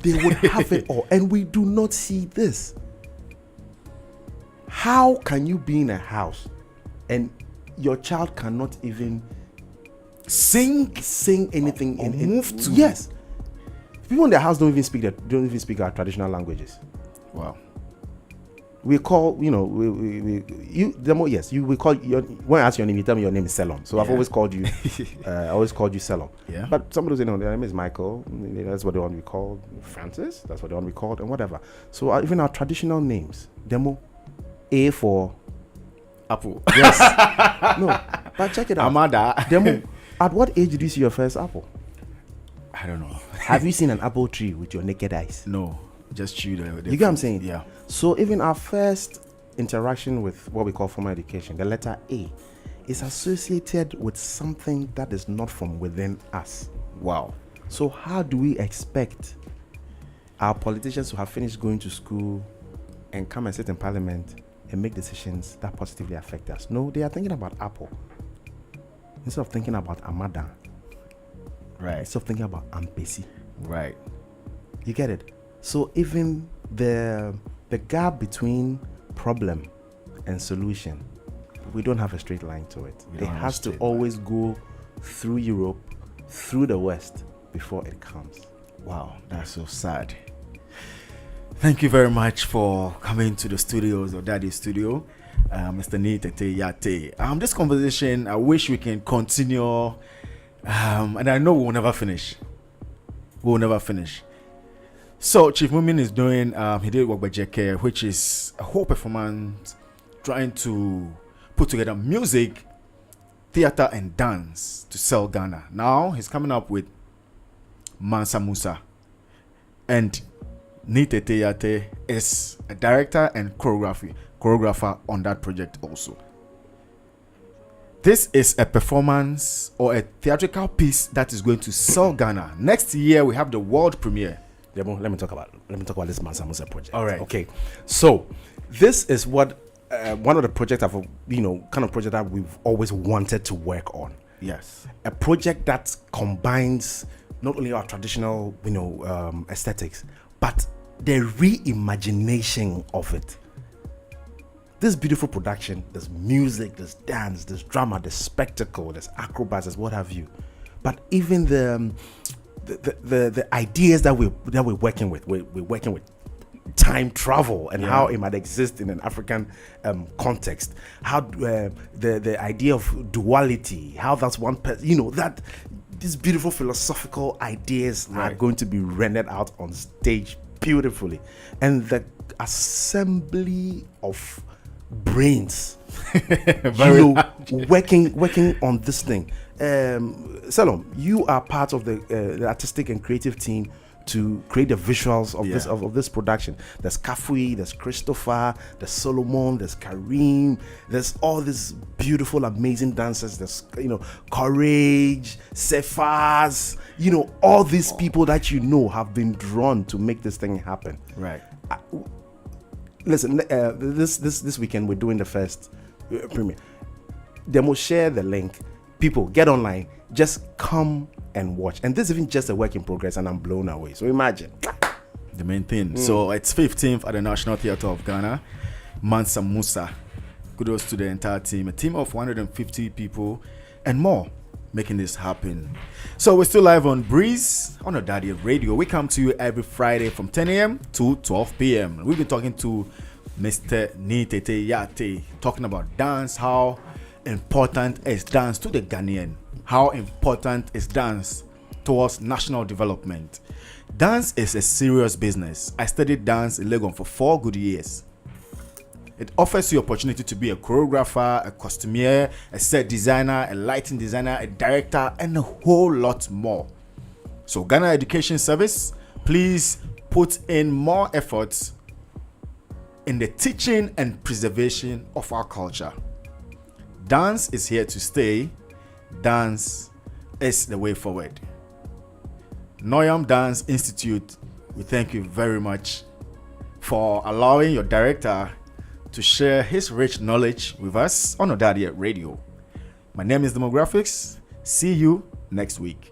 They would have it all. And we do not see this. How can you be in a house and your child cannot even sing anything or move to? Yes. People in their house don't even speak our traditional languages. Wow. We call, we call your, when I ask your name, you tell me your name is Selom. So I've always called you, Selom. Yeah. But somebody say, no, their name is Michael. That's what they want to be called. Francis, that's what they want to be called, and whatever. So even our traditional names, Demo, A for apple. Yes. No, but check it out. Amada. Demo, at what age did you see your first apple? I don't know. Have you seen an apple tree with your naked eyes? No. Just chew the you get what I'm saying? Yeah. So even our first interaction with what we call formal education, the letter A, is associated with something that is not from within us. Wow. So how do we expect our politicians to have finished going to school and come and sit in parliament and make decisions that positively affect us? No, they are thinking about Apple instead of thinking about Amada. Right. Instead of thinking about Ampesi. Right. You get it? So even the gap between problem and solution, we don't have a straight line to it. It has to always go through Europe, through the West, before it comes. Wow, that's so sad. Thank you very much for coming to the studios or Daddy's studio, Mr. Nitete Yate. This conversation, I wish we can continue, and I know we'll never finish. So Chief Mumin is doing, he did work by JK, which is a whole performance trying to put together music, theater, and dance to sell Ghana. Now he's coming up with Mansa Musa. And Nitete Yate is a director and choreographer on that project also. This is a performance or a theatrical piece that is going to sell Ghana. Next year we have the world premiere. Let me talk about this Mansa Musa project. All right. Okay. So this is what one of the projects project that we've always wanted to work on. Yes. A project that combines not only our traditional, aesthetics, but the reimagination of it. This beautiful production, there's music, there's dance, there's drama, there's spectacle, there's acrobats, there's what have you. But even the ideas that we're working with, we're working with time travel and how it might exist in an African context. How the idea of duality, how that's one person, that these beautiful philosophical ideas are going to be rendered out on stage beautifully, and the assembly of brains working on this thing. Salom, you are part of the artistic and creative team to create the visuals of this production. There's Kafui, there's Christopher, there's Solomon, there's Kareem, there's all these beautiful, amazing dancers. There's Courage, Cephas, all these people that have been drawn to make this thing happen. Right. Listen, this weekend we're doing the first premiere. They will share the link. People, get online. Just come and watch. And this isn't just a work in progress, and I'm blown away. So imagine. The main thing. So it's 15th at the National Theatre of Ghana. Mansa Musa. Kudos to the entire team. A team of 150 people and more making this happen. So we're still live on Breeze on Ɔdadeɛ Radio. We come to you every Friday from 10 a.m. to 12 p.m. We've been talking to Mr. Nitete Yate, talking about dance, how important is dance to the Ghanaian how important is dance towards national development. Dance is a serious business. I studied dance in Legon for 4 good years. It offers you opportunity to be a choreographer, a costumier, a set designer, a lighting designer, a director, and a whole lot more. So Ghana Education Service, please put in more efforts in the teaching and preservation of our culture. Dance is here to stay. Dance is the way forward. Noyam Dance Institute, we thank you very much for allowing your director to share his rich knowledge with us on Ɔdadeɛ Radio. My name is Demographics. See you next week.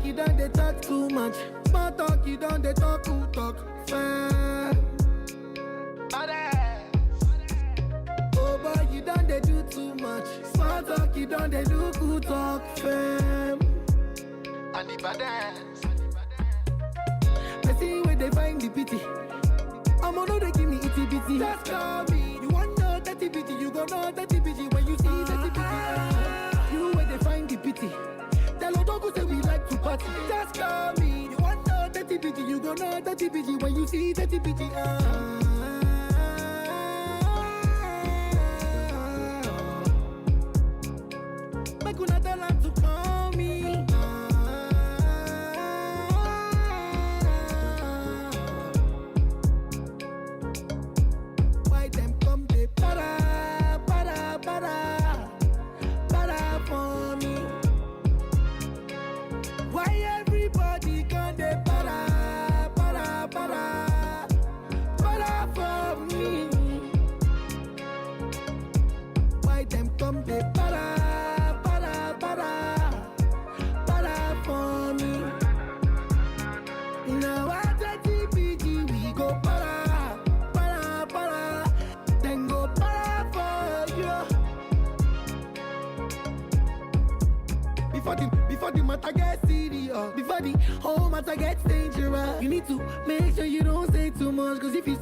You don't they talk too much. Small talk, you don't they talk who talk fair. Oh boy, you don't they do too much. Small talk, you don't they do who talk fair. And the badass. I see where they find the pity. I'm on they give me itty bitty. Just call me. You want know that bitty, you gon' know that bitty when you see that bitty. You where they find the pity. Tell Odogu say we like to party. Just call me. You want know that bitty, you gon' know that bitty when you see that bitty. Make una tell her to call me. Why them come they para, para, para, para for me? Why everybody can they para, para, para, para for me? Why them come they para, para, para, para for me? Now I TPG we go para, para, para, then go para for you. Before the matter gets serious, before the whole matter gets dangerous, you need to make sure you don't say too much, cause if you say